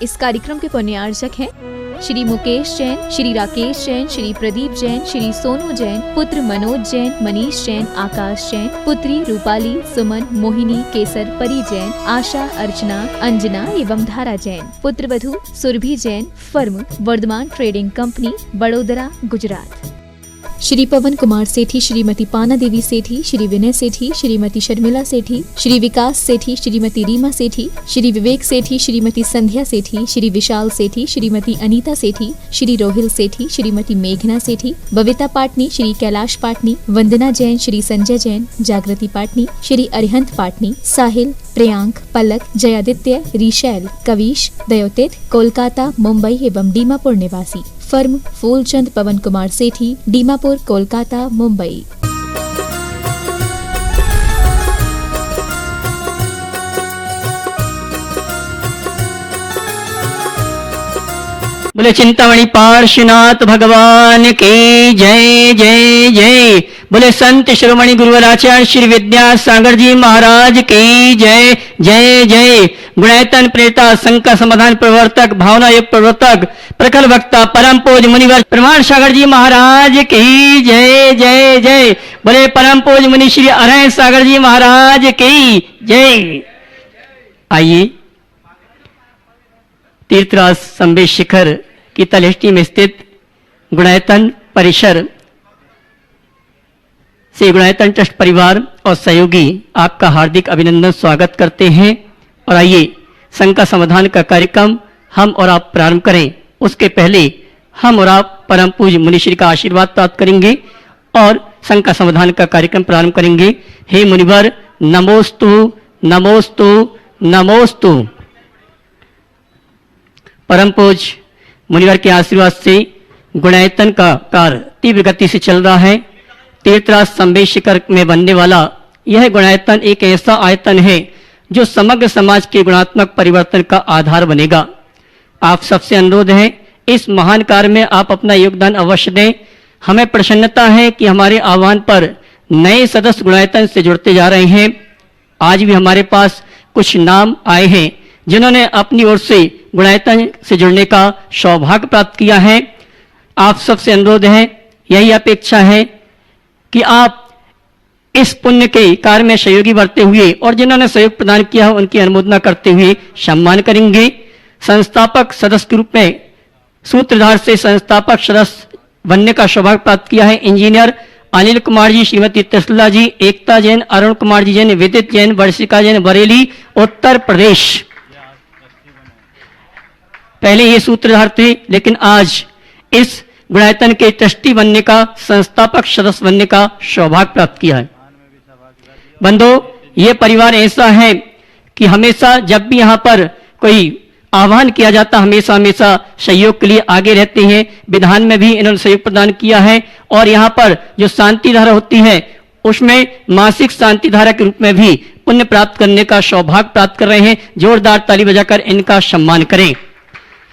इस कार्यक्रम के पुण्यार्चक हैं श्री मुकेश जैन, श्री राकेश जैन, श्री प्रदीप जैन, श्री सोनू जैन, पुत्र मनोज जैन, मनीष जैन, आकाश जैन, पुत्री रूपाली, सुमन, मोहिनी, केसर, परी जैन, आशा, अर्चना, अंजना एवं धारा जैन, पुत्रवधू Surabhi Jain, firm Vardhaman trading company, Vadodara, Gujarat. Shri Pawan Kumar Sethi, Shrimati Pana Devi सेठी, श्री विनय सेठी, श्रीमती शर्मिला सेठी, श्री विकास सेठी, श्रीमती रीमा सेठी, श्री विवेक सेठी, श्रीमती संध्या सेठी, श्री विशाल सेठी, श्रीमती अनीता सेठी, श्री रोहिल सेठी, श्रीमती मेघना सेठी, बविता पाटनी, श्री कैलाश पाटनी, वंदना जैन, श्री संजय जैन, जागृति पाटनी, श्री अरिहंत पाटनी, साहिल, प्रियांक, पलक, जयादित्य, रिशैल, कविश, दयोतित, कोलकाता, मुंबई एवं दीमापुर निवासी। फर्म फूलचंद पवन कुमार सेठी, दीमापुर, कोलकाता, मुंबई। बोले चिंतामणि पार्श्वनाथ भगवान की जय जय जय। बोले संत शिरोमणि गुरुवर आचार्य श्री विद्यासागर जी महाराज की जय जय जय। गुणायतन प्रेता शंका समाधान प्रवर्तक भावना योग प्रवर्तक प्रखर वक्ता परम पूज मुनिवर प्रमाण सागर जी महाराज की जय जय जय। बोले परम पूज मुनि श्री अरहं सागर जी महाराज की जय। आइए तीर्थराज संबेश शिखर की तलहटी में स्थित गुणायतन परिसर से गुणायतन ट्रस्ट परिवार और सहयोगी आपका हार्दिक अभिनंदन स्वागत करते हैं। और आइए शंका समाधान का कार्यक्रम हम और आप प्रारंभ करें। उसके पहले हम और आप परम पूज्य मुनिश्री का आशीर्वाद प्राप्त करेंगे और शंका समाधान का कार्यक्रम प्रारंभ करेंगे। हे मुनिवर नमोस्तु नमोस्तु नमोस्तु। परम पूज्य मुनिवर के आशीर्वाद से गुणायतन का कार्य तीव्र गति से चल रहा है। तीर्थराज संबेश शिखर में बनने वाला यह गुणायतन एक ऐसा आयतन है जो समग्र समाज के गुणात्मक परिवर्तन का आधार बनेगा। आप सबसे अनुरोध है इस महान कार्य में आप अपना योगदान अवश्य दें। हमें प्रसन्नता है कि हमारे आह्वान पर नए सदस्य गुणायतन से जुड़ते जा रहे हैं। आज भी हमारे पास कुछ नाम आए हैं जिन्होंने अपनी ओर से गुणायतन से जुड़ने का सौभाग्य प्राप्त किया है। आप सबसे अनुरोध है, यही अपेक्षा है कि आप इस पुण्य के कार्य में सहयोगी बढ़ते हुए और जिन्होंने सहयोग प्रदान किया है उनकी अनुमोदना करते हुए सम्मान करेंगे। संस्थापक सदस्य के रूप में सूत्रधार से संस्थापक सदस्य बनने का सौभाग्य प्राप्त किया है इंजीनियर अनिल कुमार जी, श्रीमती त्रिशला जी, एकता जैन, अरुण कुमार जी जैन, विदित जैन, वर्षिका जैन, बरेली, उत्तर प्रदेश। पहले ये सूत्रधार थे लेकिन आज इस गुणायतन के ट्रस्टी बनने का, संस्थापक सदस्य बनने का सौभाग्य प्राप्त किया है। बंधो, ये परिवार ऐसा है कि हमेशा जब भी यहाँ पर कोई आह्वान किया जाता हमेशा हमेशा सहयोग के लिए आगे रहते हैं। विधान में भी इन्होंने सहयोग प्रदान किया है और यहाँ पर जो शांति धारा होती है उसमें मासिक शांति धारा के रूप में भी पुण्य प्राप्त करने का सौभाग्य प्राप्त कर रहे हैं। जोरदार ताली बजाकर इनका सम्मान करें।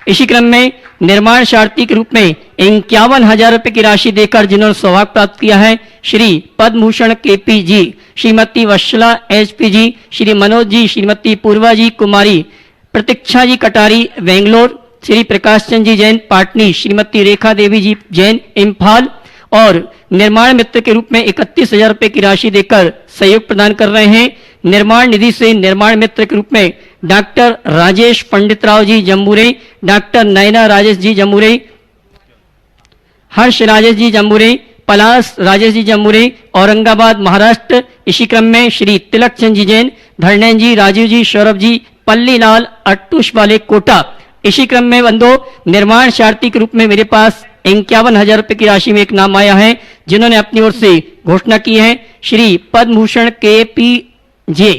इसी क्रम में निर्माण शार्थी के रूप में 51,000 रुपए की राशि देकर जिन्होंने सौभाग्य प्राप्त किया है श्री पद्मभूषण केपी जी, श्रीमती वत्सला एचपी जी, श्री मनोज जी, श्रीमती पूर्वा जी कुमारी, प्रतीक्षा जी कटारी बेंगलोर, श्री प्रकाश चंद जी जैन पाटनी, श्रीमती रेखा देवी जी जैन इम्फाल और निर्माण मित्र के रूप में 31,000 रुपए की राशि देकर सहयोग प्रदान कर रहे हैं। निर्माण निधि से निर्माण मित्र के रूप में डॉक्टर राजेश पंडितराव जी जम्बूरे, डॉक्टर नयना राजेश जी जम्बूरे, हर्ष राजेश जी जम्बूरे, पलाश राजेश जी जम्बूरे, औरंगाबाद महाराष्ट्र। इसी क्रम में श्री तिलक चंद जी जैन, धर्णेन जी, राजीव जी, सौरभ जी, पल्लीलाल अट्टूश वाले कोटा। इसी क्रम में बंधो निर्माण शार्थी के रूप में मेरे पास 51,000 रुपए की राशि में एक नाम आया है जिन्होंने अपनी ओर से घोषणा की है श्री पद्मभूषण के पी जे,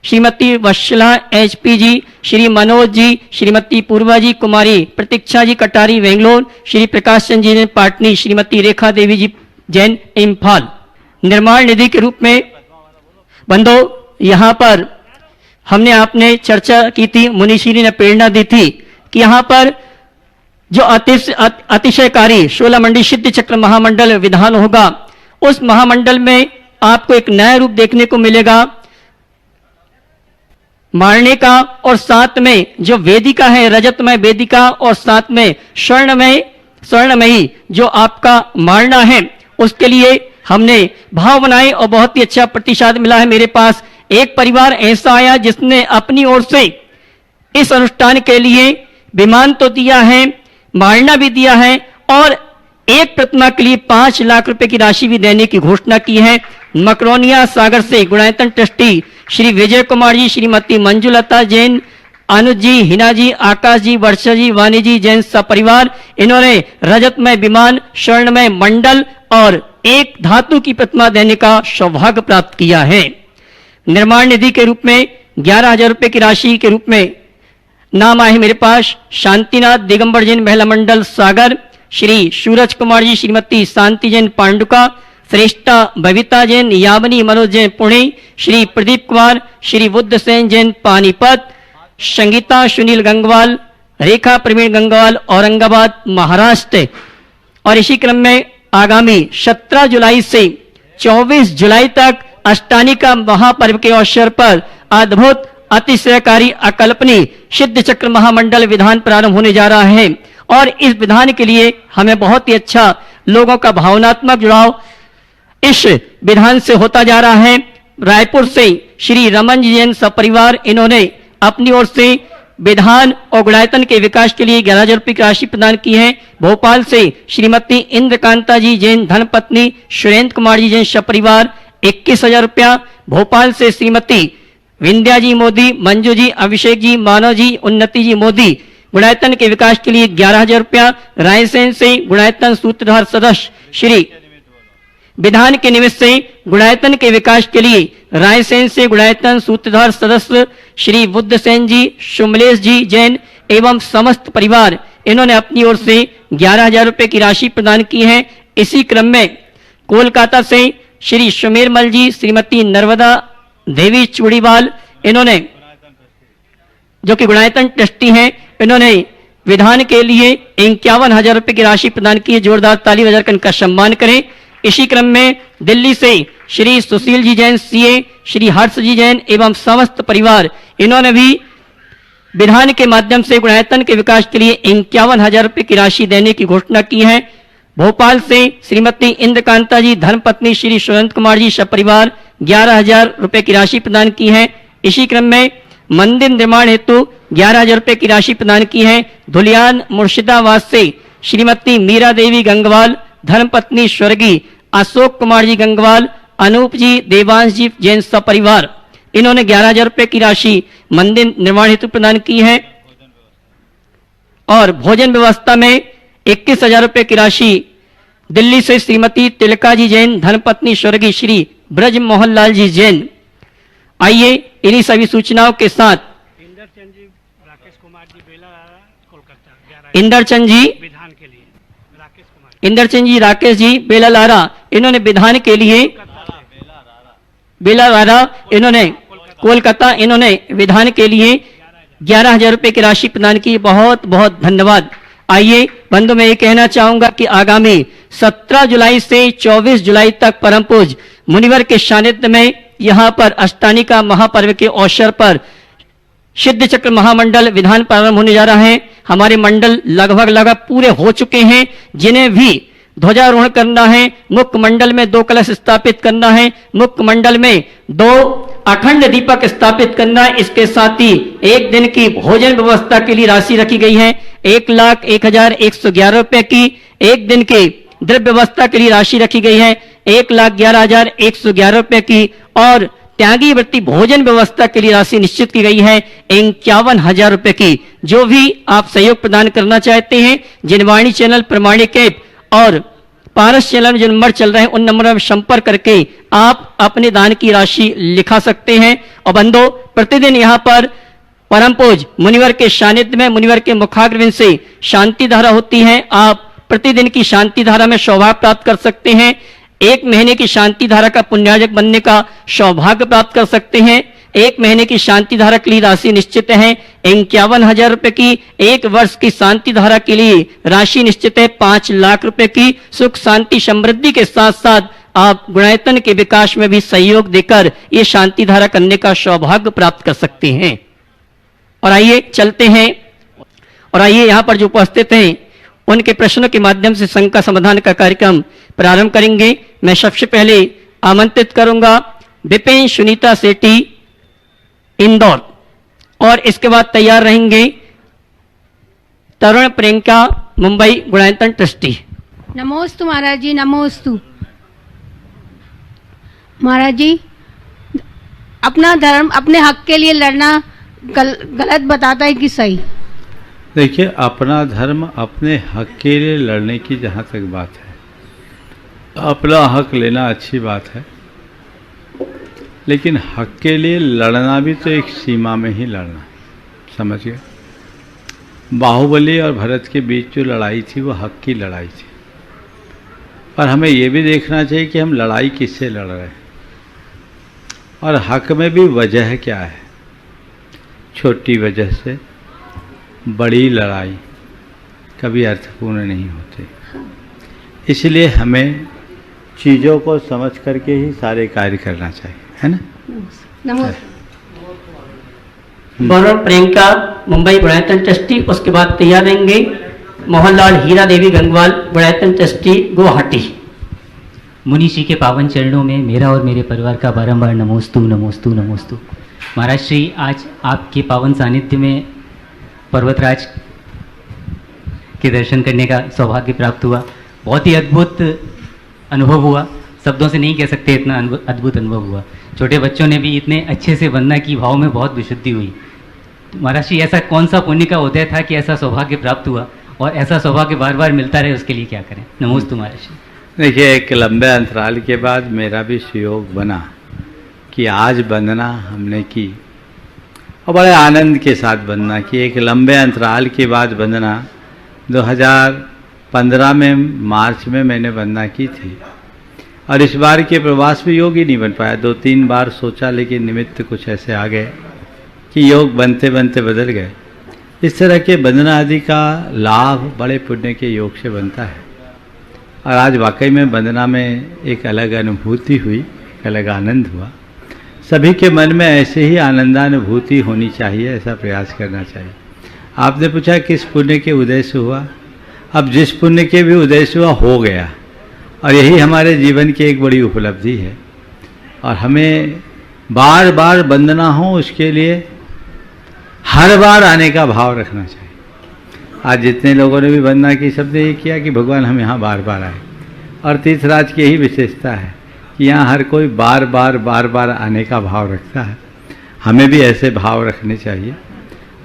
श्रीमती वत्सला एचपी जी, श्री मनोज जी, श्रीमती पूर्वा जी कुमारी, प्रतीक्षा जी कटारी बेंगलोर, श्री प्रकाश चंद जी पाटनी, श्रीमती रेखा देवी जी जैन इम्फाल। निर्माण निधि के रूप में बंधो यहाँ पर हमने आपने चर्चा की थी, मुनिश्री ने प्रेरणा दी थी कि यहाँ पर जो अतिशयकारी 16 मंडी सिद्ध चक्र महामंडल विधान होगा उस महामंडल में आपको एक नया रूप देखने को मिलेगा। मारने का, और साथ में जो वेदिका है रजतमय वेदिका, और साथ में स्वर्णमयी जो आपका मारना है, उसके लिए हमने भाव बनाए और बहुत ही अच्छा प्रतिसाद मिला है। मेरे पास एक परिवार ऐसा आया जिसने अपनी ओर से इस अनुष्ठान के लिए विमान तो दिया है, मारना भी दिया है, और एक प्रतिमा के लिए 5 लाख रुपए की राशि भी देने की घोषणा की है। मकरोनिया सागर से गुणायतन ट्रस्टी श्री विजय कुमार जी, श्रीमती मंजुलता जैन, अनुज जी, हिना जी, आकाश जी, वर्षा जी, वाणी जी जैन सपरिवार, इन्होंने रजतमय विमान, स्वर्णमय मंडल और एक धातु की प्रतिमा देने का सौभाग्य प्राप्त किया है। निर्माण निधि के रूप में 11,000 रुपए की राशि के रूप में नाम आए मेरे पास। शांतिनाथ दिगंबर जैन महिला मंडल सागर, श्री सूरज कुमार जी, श्रीमती शांति जैन पांडुका, श्रेष्ठा बबीता जैन, यामिनी मनोज जैन पुणे, श्री प्रदीप कुमार, श्री बुद्ध सेन जैन पानीपत, संगीता सुनील गंगवाल, रेखा प्रवीण गंगवाल औरंगाबाद महाराष्ट्र। और इसी क्रम में आगामी 17 जुलाई से 24 जुलाई तक अष्टानी का महापर्व के अवसर पर अद्भुत, अतिशयकारी, अकल्पनीय सिद्ध चक्र महामंडल विधान प्रारंभ होने जा रहा है। और इस विधान के लिए हमें बहुत ही अच्छा लोगों का भावनात्मक जुड़ाव इस विधान से होता जा रहा है। रायपुर से श्री रमन जी जैन सपरिवार, इन्होंने अपनी ओर से विधान और गुणायतन के विकास के लिए 11,000 रुपये की राशि प्रदान की है। भोपाल से श्रीमती इंद्रकांता जी जैन धर्मपत्नी, सुरेंद्र कुमार जी जैन सपरिवार 21,000 रुपया। भोपाल से श्रीमती विंध्या जी मोदी, मंजू जी, अभिषेक जी, मानव जी, उन्नति जी मोदी, गुणायतन के विकास के लिए 11,000 रुपया। रायसेन से गुणायतन सूत्रधार सदस्य श्री विधान के निमित्त से गुणायतन के विकास के लिए रायसेन से गुणायतन सूत्रधार सदस्य श्री बुद्ध सेन जी, सुमलेश जी जैन एवं समस्त परिवार, इन्होंने अपनी ओर से 11,000 रुपये की राशि प्रदान की है। इसी क्रम में कोलकाता से श्री सुमेरमल जी, श्रीमती नर्मदा देवी चूड़ीवाल, इन्होंने जो कि गुणायतन ट्रस्टी हैं, इन्होंने विधान के लिए 51,000 रुपये की राशि प्रदान की है। जोरदार ताली बजाकर इनका सम्मान करें। इसी क्रम में दिल्ली से श्री सुशील जी जैन सीए, श्री हर्ष जी जैन एवं समस्त परिवार, इन्होंने भी विधान के माध्यम से गुणायतन के विकास के लिए 51,000 रुपये की राशि देने की घोषणा की है। भोपाल से श्रीमती इंद्रकांता जी धर्मपत्नी, श्री सुरेंद्र कुमार जी सपरिवार 11,000 रुपये की राशि प्रदान की है। इसी क्रम में मंदिर निर्माण हेतु 11,000 रुपये की राशि प्रदान की है। धुलियान मुर्शिदाबाद से श्रीमती मीरा देवी गंगवाल धर्मपत्नी स्वर्गीय अशोक कुमार जी गंगवाल, अनूप जी, देवांश जी जैन सपरिवार, इन्होंने 11,000 रुपये की राशि मंदिर निर्माण हेतु प्रदान की है। और भोजन व्यवस्था में 21,000 रुपये की राशि दिल्ली से श्रीमती तिलका जी जैन धर्मपत्नी स्वर्गीय श्री ब्रज मोहन लाल जी जैन। आइए इन्हीं सभी सूचनाओं के साथ इंदरचंद जी राकेश कुमार जी बेलारारा कोलकाता, इंदरचंद जी विधान के लिए राकेश कुमार, इंदरचंद जी राकेश जी बेलालारा, इन्होंने विधान के लिए बेलारारा, इन्होंने कोलकाता, इन्होंने विधान के लिए 11,000 रुपये की राशि प्रदान की। बहुत बहुत धन्यवाद। आइए बंधु, मैं ये कहना चाहूंगा कि आगामी 17 जुलाई से 24 जुलाई तक परम पूज्य मुनिवर के सानिध्य में यहाँ पर अष्टानी का महापर्व के अवसर पर सिद्ध चक्र महामंडल विधान प्रारंभ होने जा रहा है। हमारे मंडल लगभग पूरे हो चुके हैं। जिन्हें भी ध्वजारोहण करना है, मुख्य मंडल में 2 कलश स्थापित करना है, मुख्य मंडल में 2 अखंड दीपक स्थापित करना है। इसके साथ ही एक दिन की भोजन व्यवस्था के लिए राशि रखी गई है 1,01,111 रुपए की। एक दिन की द्रव्य व्यवस्था के लिए राशि रखी गई है 1,11,111 रुपए की। और त्यागी वृत्ति भोजन व्यवस्था के लिए राशि निश्चित की गई है 51,000 रुपए की। जो भी आप सहयोग प्रदान करना चाहते हैं, जिनवाणी चैनल, प्रमाणिक ऐप और पारस चैनल में जो नंबर चल रहे हैं उन नंबरों में संपर्क करके आप अपने दान की राशि लिखा सकते हैं। और बंधो, प्रतिदिन यहाँ पर परम पूज्य मुनिवर के सानिध्य में मुनिवर के मुखाग्रविंद से शांति धारा होती है। आप प्रतिदिन की शांति धारा में सौभाग्य प्राप्त कर सकते हैं। 1 महीने की शांति धारा का पुण्यार्जक बनने का सौभाग्य प्राप्त कर सकते हैं। 1 महीने की शांति धारा के लिए राशि निश्चित है 51,000 रुपए की। 1 वर्ष की शांति धारा के लिए राशि निश्चित है 5 लाख रुपए की। सुख शांति समृद्धि के साथ साथ आप गुणायतन के विकास में भी सहयोग देकर ये शांति धारा करने का सौभाग्य प्राप्त कर सकते हैं। और आइए चलते हैं और आइए यहाँ पर जो उपस्थित हैं उनके प्रश्नों के माध्यम से संघ का समाधान का कार्यक्रम प्रारंभ करेंगे। मैं सबसे पहले आमंत्रित करूंगा विपिन सुनीता सेठी इंदौर, और इसके बाद तैयार रहेंगे तरुण प्रियंका मुंबई गुणायतन ट्रस्टी। नमोस्तु महाराज जी, नमोस्तु महाराज जी। अपना धर्म अपने हक के लिए लड़ना गलत बताता है कि सही? देखिए, अपना धर्म अपने हक के लिए लड़ने की जहाँ तक बात है, अपना हक लेना अच्छी बात है, लेकिन हक के लिए लड़ना भी तो एक सीमा में ही लड़ना है, समझिए। बाहुबली और भरत के बीच जो लड़ाई थी वो हक की लड़ाई थी, पर हमें ये भी देखना चाहिए कि हम लड़ाई किससे लड़ रहे हैं और हक में भी वजह क्या है। छोटी वजह से बड़ी लड़ाई कभी अर्थपूर्ण नहीं होती, इसलिए हमें चीज़ों को समझ करके ही सारे कार्य करना चाहिए, है ना। नमस्ते। तरुण प्रियंका मुंबई गुणायतन ट्रस्टी, उसके बाद तैयार रहेंगे मोहनलाल हीरा देवी गंगवाल गुणायतन ट्रस्टी गुवाहाटी। मुनीषी के पावन चरणों में मेरा और मेरे परिवार का बारंबार नमोस्तु नमोस्तु नमोस्तु। महाराज श्री, आज आपके पावन सानिध्य में पर्वतराज के दर्शन करने का सौभाग्य प्राप्त हुआ। बहुत ही अद्भुत अनुभव हुआ, शब्दों से नहीं कह सकते, इतना अद्भुत अनुभव हुआ। छोटे बच्चों ने भी इतने अच्छे से वंदना की, भाव में बहुत विशुद्धि हुई। महाराज श्री, ऐसा कौन सा पुण्य का उदय था कि ऐसा सौभाग्य प्राप्त हुआ, और ऐसा सौभाग्य बार बार मिलता रहे, उसके लिए क्या करें? नमोस्तु महाराज श्री। देखिए, एक लंबे अंतराल के बाद मेरा भी सुयोग बना कि आज वंदना हमने की, और बड़े आनंद के साथ वंदना की। एक लंबे अंतराल के बाद वंदना 2015 में मार्च में मैंने वंदना की थी, और इस बार के प्रवास में योग ही नहीं बन पाया। 2-3 बार सोचा, लेकिन निमित्त कुछ ऐसे आ गए कि योग बनते बनते बदल गए। इस तरह के वंदना आदि का लाभ बड़े पुण्य के योग से बनता है, और आज वाकई में वंदना में एक अलग अनुभूति हुई, एक अलग आनंद हुआ। सभी के मन में ऐसे ही आनंदानुभूति होनी चाहिए, ऐसा प्रयास करना चाहिए। आपने पूछा किस पुण्य के उदय से हुआ, अब जिस पुण्य के भी उदय से हुआ हो गया, और यही हमारे जीवन की एक बड़ी उपलब्धि है। और हमें बार बार वंदना हो, उसके लिए हर बार आने का भाव रखना चाहिए। आज जितने लोगों ने भी वंदना की, सबने ये किया कि भगवान हम यहाँ बार बार आए, और तीर्थराज की यही विशेषता है कि यहाँ हर कोई बार बार आने का भाव रखता है। हमें भी ऐसे भाव रखने चाहिए,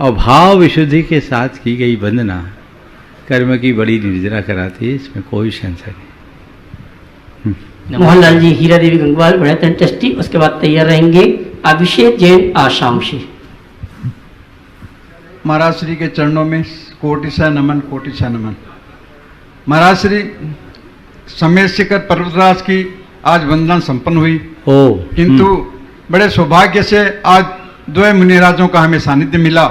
और भाव विशुद्धि के साथ की गई वंदना कर्म की बड़ी निर्जरा कराती है, इसमें कोई संशय नहीं। मोहनलाल जी हीरा देवी गंगवाल गुणायतन ट्रस्टी, उसके बाद तैयार रहेंगे अभिषेक जैन आसाम से। महाराज श्री के चरणों में कोटिशा नमन, कोटिशा नमन। महाराज श्री, समेत शिखर पर्वतराज की आज वंदना संपन्न हुई, किंतु बड़े सौभाग्य से आज 2 मुनिराजों का हमें सानिध्य मिला।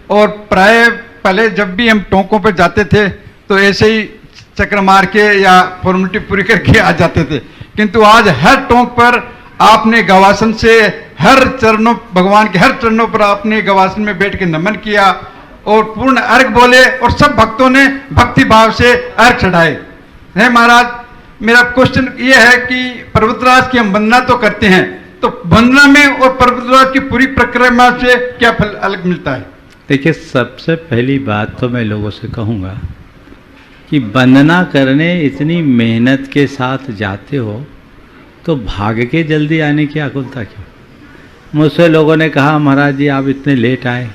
और प्राय पहले जब भी हम टोंकों पर जाते थे तो ऐसे ही चक्र मार के या फॉर्मेलिटी पूरी करके आ जाते थे, किंतु आज हर टोंक पर आपने गवासन से हर चरणों, भगवान के हर चरणों पर आपने गवासन में बैठ के नमन किया और पूर्ण अर्घ बोले, और सब भक्तों ने भक्ति भाव से अर्घ चढ़ाए हैं। महाराज, मेरा क्वेश्चन ये है कि पर्वतराज की हम वंदना तो करते हैं, तो वंदना में और पर्वतराज की पूरी परिक्रमा से क्या फल अलग मिलता है? देखिए, सबसे पहली बात तो मैं लोगों से कहूँगा कि वंदना करने इतनी मेहनत के साथ जाते हो तो भाग के जल्दी आने की आकुलता क्यों? मुझसे लोगों ने कहा महाराज जी आप इतने लेट आए।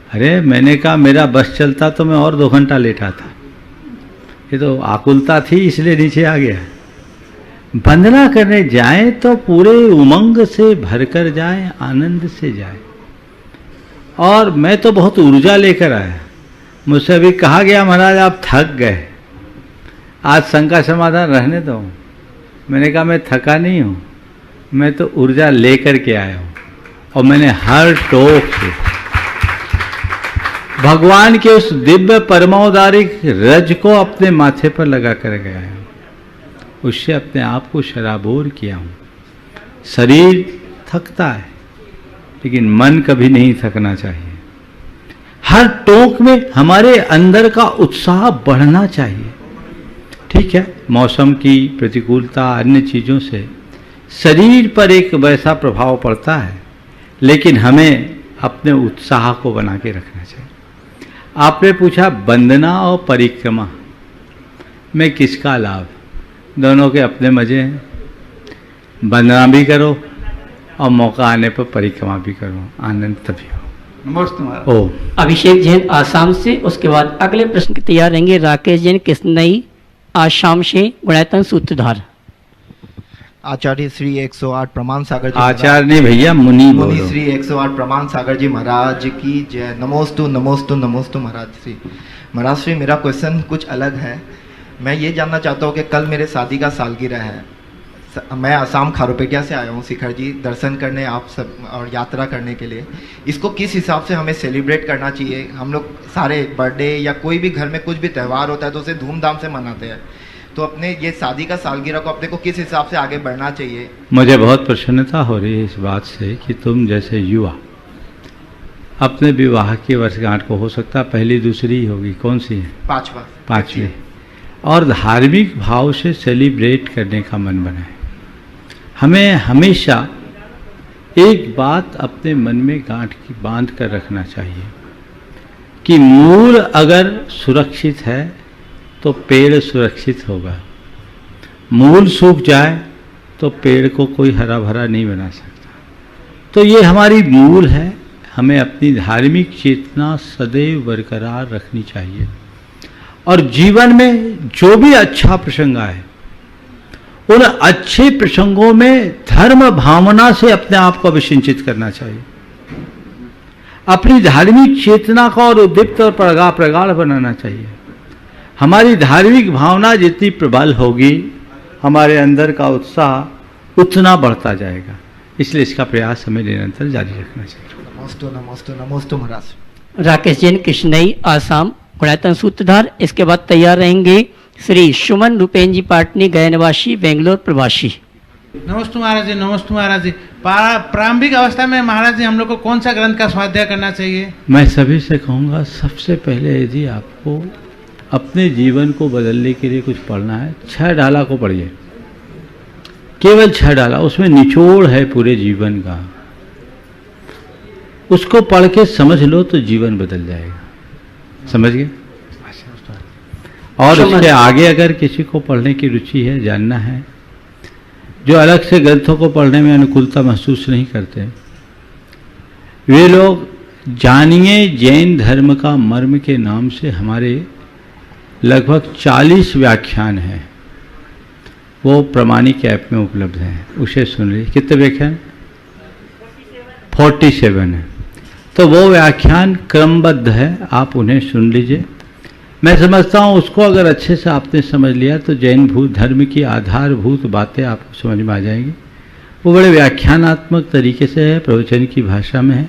अरे मैंने कहा मेरा बस चलता तो मैं और 2 घंटा लेट आता, ये तो आकुलता थी इसलिए नीचे आ गया। वंदना करने जाएं तो पूरे उमंग से भरकर जाएं, आनंद से जाएं। और मैं तो बहुत ऊर्जा लेकर आया। मुझसे अभी कहा गया महाराज आप थक गए, आज संघ का समाधान रहने दो। मैंने कहा मैं थका नहीं हूँ, मैं तो ऊर्जा लेकर के आया हूँ, और मैंने हर टोक से भगवान के उस दिव्य परमोदारिक रज को अपने माथे पर लगा कर गया हूँ, उससे अपने आप को शराबोर किया हूँ। शरीर थकता है लेकिन मन कभी नहीं थकना चाहिए। हर टोक में हमारे अंदर का उत्साह बढ़ना चाहिए। ठीक है, मौसम की प्रतिकूलता, अन्य चीज़ों से शरीर पर एक वैसा प्रभाव पड़ता है, लेकिन हमें अपने उत्साह को बना के रखना चाहिए। आपने पूछा वंदना और परिक्रमा में किसका लाभ? दोनों के अपने मजे हैं। वंदना भी करो और मौका आने पर परिक्रमा भी करो, आनंद तभी हो। नमस्ते महाराज। ओ अभिषेक जैन आसाम से, उसके बाद अगले प्रश्न के तैयार रहेंगे राकेश जैन कृष्णई आसाम से, गुणायतन सूत्रधार। आचार्य श्री 108 प्रमाण सागर जी आचार्य नहीं भैया, मुनि मुनि बोलो। श्री 108 प्रमाण सागर जी महाराज की जय। नमोस्तु नमोस्तु नमोस्तु महाराज श्री। महाराज श्री, मेरा क्वेश्चन कुछ अलग है। मैं ये जानना चाहता हूँ कि कल मेरे शादी का सालगिरह है। मैं आसाम खारोपेटिया से आया हूँ शिखर जी दर्शन करने आप सब और यात्रा करने के लिए। इसको किस हिसाब से हमें सेलिब्रेट करना चाहिए? हम लोग सारे बर्थडे या कोई भी घर में कुछ भी त्यौहार होता है तो उसे धूमधाम से मनाते हैं, तो अपने ये शादी का सालगिरह को अपने को किस हिसाब से आगे बढ़ना चाहिए? मुझे बहुत प्रसन्नता हो रही है इस बात से कि तुम जैसे युवा अपने विवाह की वर्षगांठ को, हो सकता पहली दूसरी ही होगी, कौन सी है? पांचवी, और धार्मिक भाव से सेलिब्रेट करने का मन बनाए। हमें हमेशा एक बात अपने मन में गांठ की बांध कर रखना चाहिए कि मूल अगर सुरक्षित है तो पेड़ सुरक्षित होगा। मूल सूख जाए तो पेड़ को कोई हरा भरा नहीं बना सकता। तो ये हमारी मूल है, हमें अपनी धार्मिक चेतना सदैव बरकरार रखनी चाहिए। और जीवन में जो भी अच्छा प्रसंग आए, उन अच्छे प्रसंगों में धर्म भावना से अपने आप को अभिसिंचित करना चाहिए। अपनी धार्मिक चेतना को और उद्दीप्त और प्रगाढ़ बनाना चाहिए। हमारी धार्मिक भावना जितनी प्रबल होगी, हमारे अंदर का उत्साह उतना बढ़ता जाएगा। इसलिए इसका प्रयास हमें निरंतर जारी रखना चाहिए। नमोस्तु नमोस्तु नमोस्तु महाराज। राकेश जैन कृष्णई आसाम, गुणायतन सूत्रधार। इसके बाद तैयार रहेंगे श्री सुमन रूपेन जी पाटनी, गया निवासी, बेंगलोर प्रवासी। नमस्ते महाराज जी। नमस्ते महाराज जी। प्रारंभिक अवस्था में महाराज जी हम लोग को कौन सा ग्रंथ का स्वाध्याय करना चाहिए? मैं सभी से कहूँगा, सबसे पहले यदि आपको अपने जीवन को बदलने के लिए कुछ पढ़ना है, 6 डाला को पढ़िए, केवल 6 डाला, उसमें निचोड़ है पूरे जीवन का। उसको पढ़ के समझ लो तो जीवन बदल जाएगा। समझ गए? और उसके आगे अगर किसी को पढ़ने की रुचि है, जानना है, जो अलग से ग्रंथों को पढ़ने में अनुकूलता महसूस नहीं करते, वे लोग जानिए जैन धर्म का मर्म के नाम से हमारे लगभग 40 व्याख्यान हैं, वो प्रमाणिक ऐप में उपलब्ध हैं, उसे सुन लीजिए। कितने व्याख्यान? 47 है। तो वो व्याख्यान क्रमबद्ध है, आप उन्हें सुन लीजिए। मैं समझता हूँ उसको अगर अच्छे से आपने समझ लिया तो जैन भूत धर्म की आधारभूत बातें आपको समझ में आ जाएंगी। वो बड़े व्याख्यानात्मक तरीके से है, प्रवचन की भाषा में है,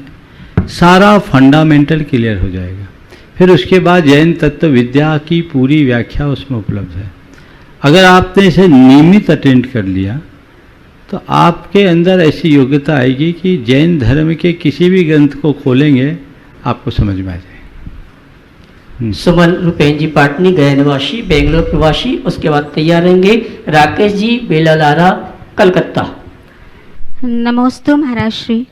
सारा फंडामेंटल क्लियर हो जाएगा। फिर उसके बाद जैन तत्व विद्या की पूरी व्याख्या उसमें उपलब्ध है। अगर आपने इसे नियमित अटेंड कर लिया तो आपके अंदर ऐसी योग्यता आएगी कि जैन धर्म के किसी भी ग्रंथ को खोलेंगे आपको समझ में आ जाएगा। सुमन रूपेन जी पाटनी, गया निवासी, बेंगलोर प्रवासी। उसके बाद तैयार रहेंगे राकेश जी बेलालारा, कलकत्ता। नमोस्तु महाराज श्री।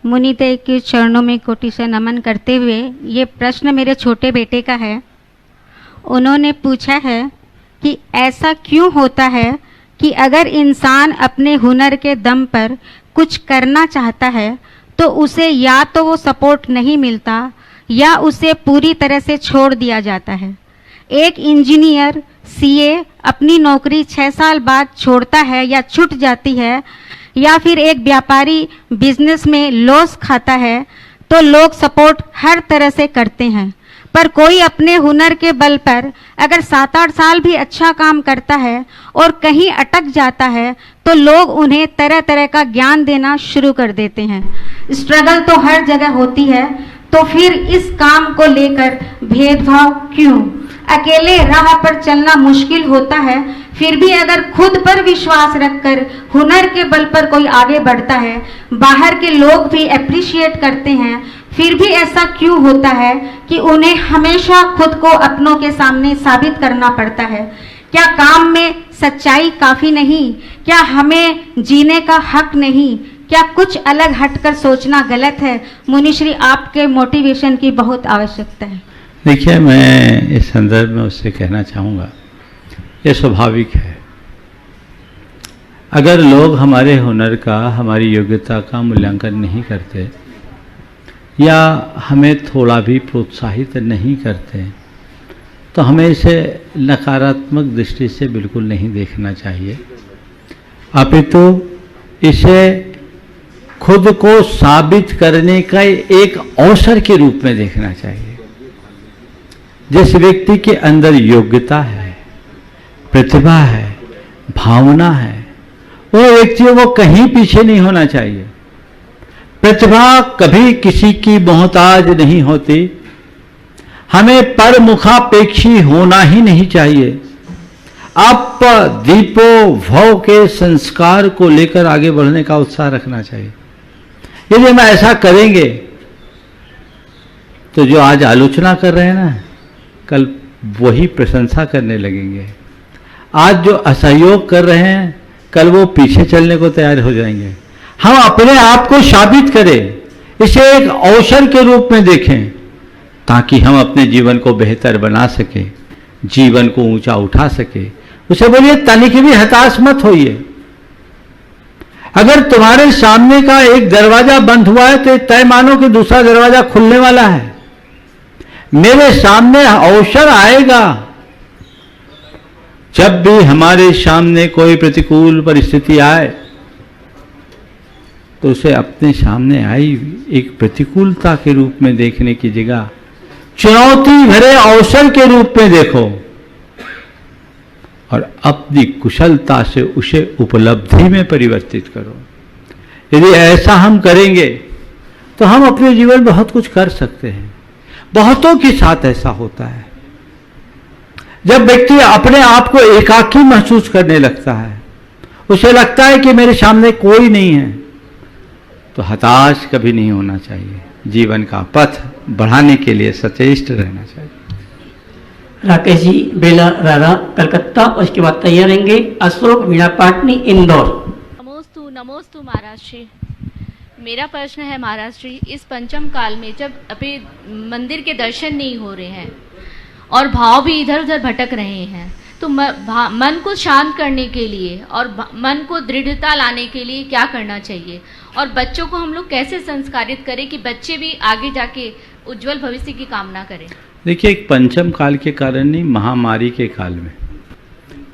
मुनिदेव के चरणों में कोटि से नमन करते हुए, ये प्रश्न मेरे छोटे बेटे का है। उन्होंने पूछा है कि ऐसा क्यों होता है कि अगर इंसान अपने हुनर के दम पर कुछ करना चाहता है तो उसे या तो वो सपोर्ट नहीं मिलता या उसे पूरी तरह से छोड़ दिया जाता है। एक इंजीनियर सीए अपनी नौकरी 6 साल बाद छोड़ता है या छूट जाती है, या फिर एक व्यापारी बिजनेस में लॉस खाता है, तो लोग सपोर्ट हर तरह से करते हैं। पर कोई अपने हुनर के बल पर अगर 7-8 साल भी अच्छा काम करता है और कहीं अटक जाता है तो लोग उन्हें तरह तरह का ज्ञान देना शुरू कर देते हैं। स्ट्रगल तो हर जगह होती है, तो फिर इस काम को लेकर भेदभाव क्यों? अकेले राह पर चलना मुश्किल होता है, फिर भी अगर खुद पर विश्वास रखकर हुनर के बल पर कोई आगे बढ़ता है, बाहर के लोग भी अप्रिशिएट करते हैं, फिर भी ऐसा क्यों होता है कि उन्हें हमेशा खुद को अपनों के सामने साबित करना पड़ता है? क्या काम में सच्चाई काफी नहीं? क्या हमें जीने का हक नहीं? क्या कुछ अलग हटकर सोचना गलत है? मुनिश्री, आपके मोटिवेशन की बहुत आवश्यकता है। देखिए, मैं इस संदर्भ में उससे कहना चाहूँगा, ये स्वाभाविक है। अगर लोग हमारे हुनर का, हमारी योग्यता का मूल्यांकन नहीं करते या हमें थोड़ा भी प्रोत्साहित नहीं करते, तो हमें इसे नकारात्मक दृष्टि से बिल्कुल नहीं देखना चाहिए, अपितु इसे खुद को साबित करने का एक अवसर के रूप में देखना चाहिए। जिस व्यक्ति के अंदर योग्यता है, प्रतिभा है, भावना है, वो व्यक्तियों को कहीं पीछे नहीं होना चाहिए। प्रतिभा कभी किसी की मोहताज नहीं होती। हमें परमुखापेक्षी होना ही नहीं चाहिए। आप दीपो भव के संस्कार को लेकर आगे बढ़ने का उत्साह रखना चाहिए। यदि हम ऐसा करेंगे तो जो आज आलोचना कर रहे हैं ना, कल वही प्रशंसा करने लगेंगे। आज जो असहयोग कर रहे हैं, कल वो पीछे चलने को तैयार हो जाएंगे। हम अपने आप को साबित करें, इसे एक अवसर के रूप में देखें, ताकि हम अपने जीवन को बेहतर बना सके, जीवन को ऊंचा उठा सके। उसे बोलिए, तनिक भी हताश मत होइए। अगर तुम्हारे सामने का एक दरवाजा बंद हुआ है तो तय मानो कि दूसरा दरवाजा खुलने वाला है। मेरे सामने अवसर आएगा। जब भी हमारे सामने कोई प्रतिकूल परिस्थिति आए तो उसे अपने सामने आई एक प्रतिकूलता के रूप में देखने की जगह चुनौती भरे अवसर के रूप में देखो और अपनी कुशलता से उसे उपलब्धि में परिवर्तित करो। यदि ऐसा हम करेंगे तो हम अपने जीवन में बहुत कुछ कर सकते हैं। बहुतों के साथ ऐसा होता है। जब व्यक्ति अपने आप को एकाकी महसूस करने लगता है, उसे लगता है कि मेरे सामने कोई नहीं है, तो हताश कभी नहीं होना चाहिए। जीवन का पथ बढ़ाने के लिए सचेष्ट रहना चाहिए। राकेश जी बेला राधा कलकत्ता, उसके बाद तैयार रहेंगे अशोक वीणा पाटनी इंदौर। नमोस्तु महाराज श्री। मेरा प्रश्न है महाराज श्री, इस पंचम काल में जब अभी मंदिर के दर्शन नहीं हो रहे हैं और भाव भी इधर उधर भटक रहे हैं, तो मन को शांत करने के लिए और मन को दृढ़ता लाने के लिए क्या करना चाहिए? और बच्चों को हम लोग कैसे संस्कारित करें कि बच्चे भी आगे जाके उज्जवल भविष्य की कामना करें? देखिए, एक पंचम काल के कारण नहीं, महामारी के काल में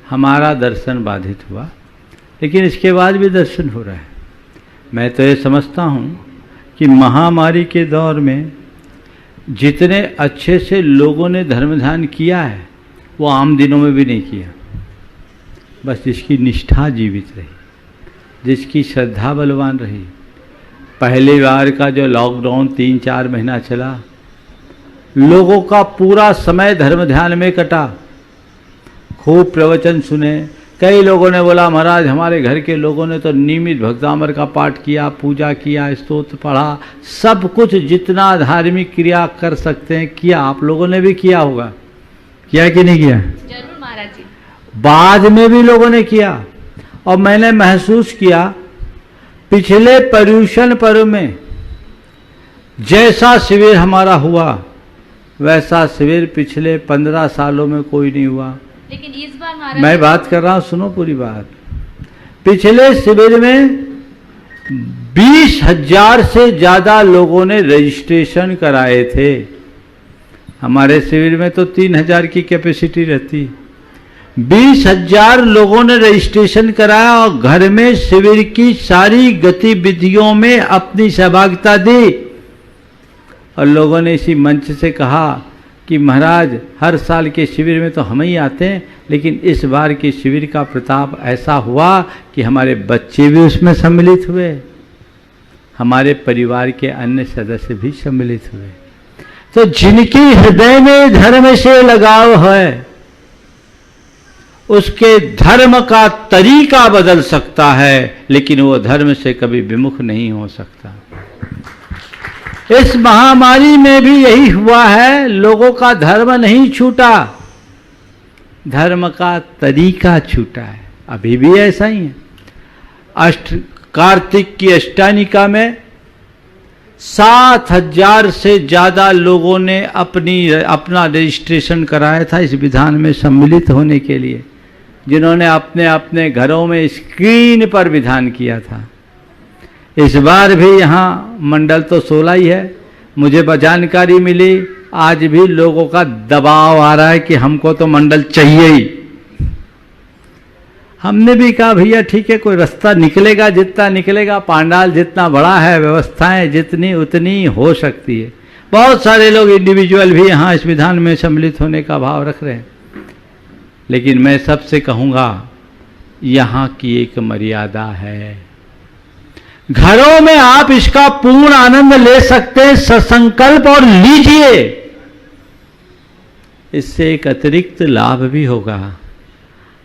हमारा दर्शन बाधित हुआ, लेकिन इसके बाद भी दर्शन हो रहा है। मैं तो ये समझता हूँ कि महामारी के दौर में जितने अच्छे से लोगों ने धर्म ध्यान किया है, वो आम दिनों में भी नहीं किया। बस जिसकी निष्ठा जीवित रही, जिसकी श्रद्धा बलवान रही। पहली बार का जो लॉकडाउन 3-4 महीना चला, लोगों का पूरा समय धर्म ध्यान में कटा। खूब प्रवचन सुने। कई लोगों ने बोला, महाराज हमारे घर के लोगों ने तो नियमित भक्तामर का पाठ किया, पूजा किया, स्तोत्र पढ़ा, सब कुछ जितना धार्मिक क्रिया कर सकते हैं किया। आप लोगों ने भी किया होगा, किया कि नहीं किया? जरूर महाराज जी। बाद में भी लोगों ने किया। और मैंने महसूस किया पिछले पर्यूषण पर्व में जैसा शिविर हमारा हुआ, वैसा शिविर पिछले 15 सालों में कोई नहीं हुआ। लेकिन इस बार महाराज, मैं बात कर रहा हूं, सुनो पूरी बात। पिछले शिविर में 20,000 से ज्यादा लोगों ने रजिस्ट्रेशन कराए थे। हमारे शिविर में तो 3,000 की कैपेसिटी रहती। 20,000 लोगों ने रजिस्ट्रेशन कराया और घर में शिविर की सारी गतिविधियों में अपनी सहभागिता दी। और लोगों ने इसी मंच से कहा कि महाराज हर साल के शिविर में तो हम ही आते हैं, लेकिन इस बार के शिविर का प्रताप ऐसा हुआ कि हमारे बच्चे भी उसमें सम्मिलित हुए, हमारे परिवार के अन्य सदस्य भी सम्मिलित हुए। तो जिनके हृदय में धर्म से लगाव है, उसके धर्म का तरीका बदल सकता है, लेकिन वो धर्म से कभी विमुख नहीं हो सकता। इस महामारी में भी यही हुआ है, लोगों का धर्म नहीं छूटा, धर्म का तरीका छूटा है। अभी भी ऐसा ही है। कार्तिक की अष्टानिका में 7,000 से ज्यादा लोगों ने अपना रजिस्ट्रेशन कराया था इस विधान में सम्मिलित होने के लिए, जिन्होंने अपने अपने घरों में स्क्रीन पर विधान किया था। इस बार भी यहाँ मंडल तो 16 ही है। मुझे जानकारी मिली आज भी लोगों का दबाव आ रहा है कि हमको तो मंडल चाहिए ही। हमने भी कहा भैया ठीक है, कोई रास्ता निकलेगा, जितना निकलेगा, पांडाल जितना बड़ा है, व्यवस्थाएं जितनी उतनी हो सकती है। बहुत सारे लोग इंडिविजुअल भी यहाँ इस विधान में सम्मिलित होने का भाव रख रहे हैं, लेकिन मैं सबसे कहूँगा यहाँ की एक मर्यादा है। घरों में आप इसका पूर्ण आनंद ले सकते हैं, ससंकल्प, और लीजिए। इससे एक अतिरिक्त लाभ भी होगा।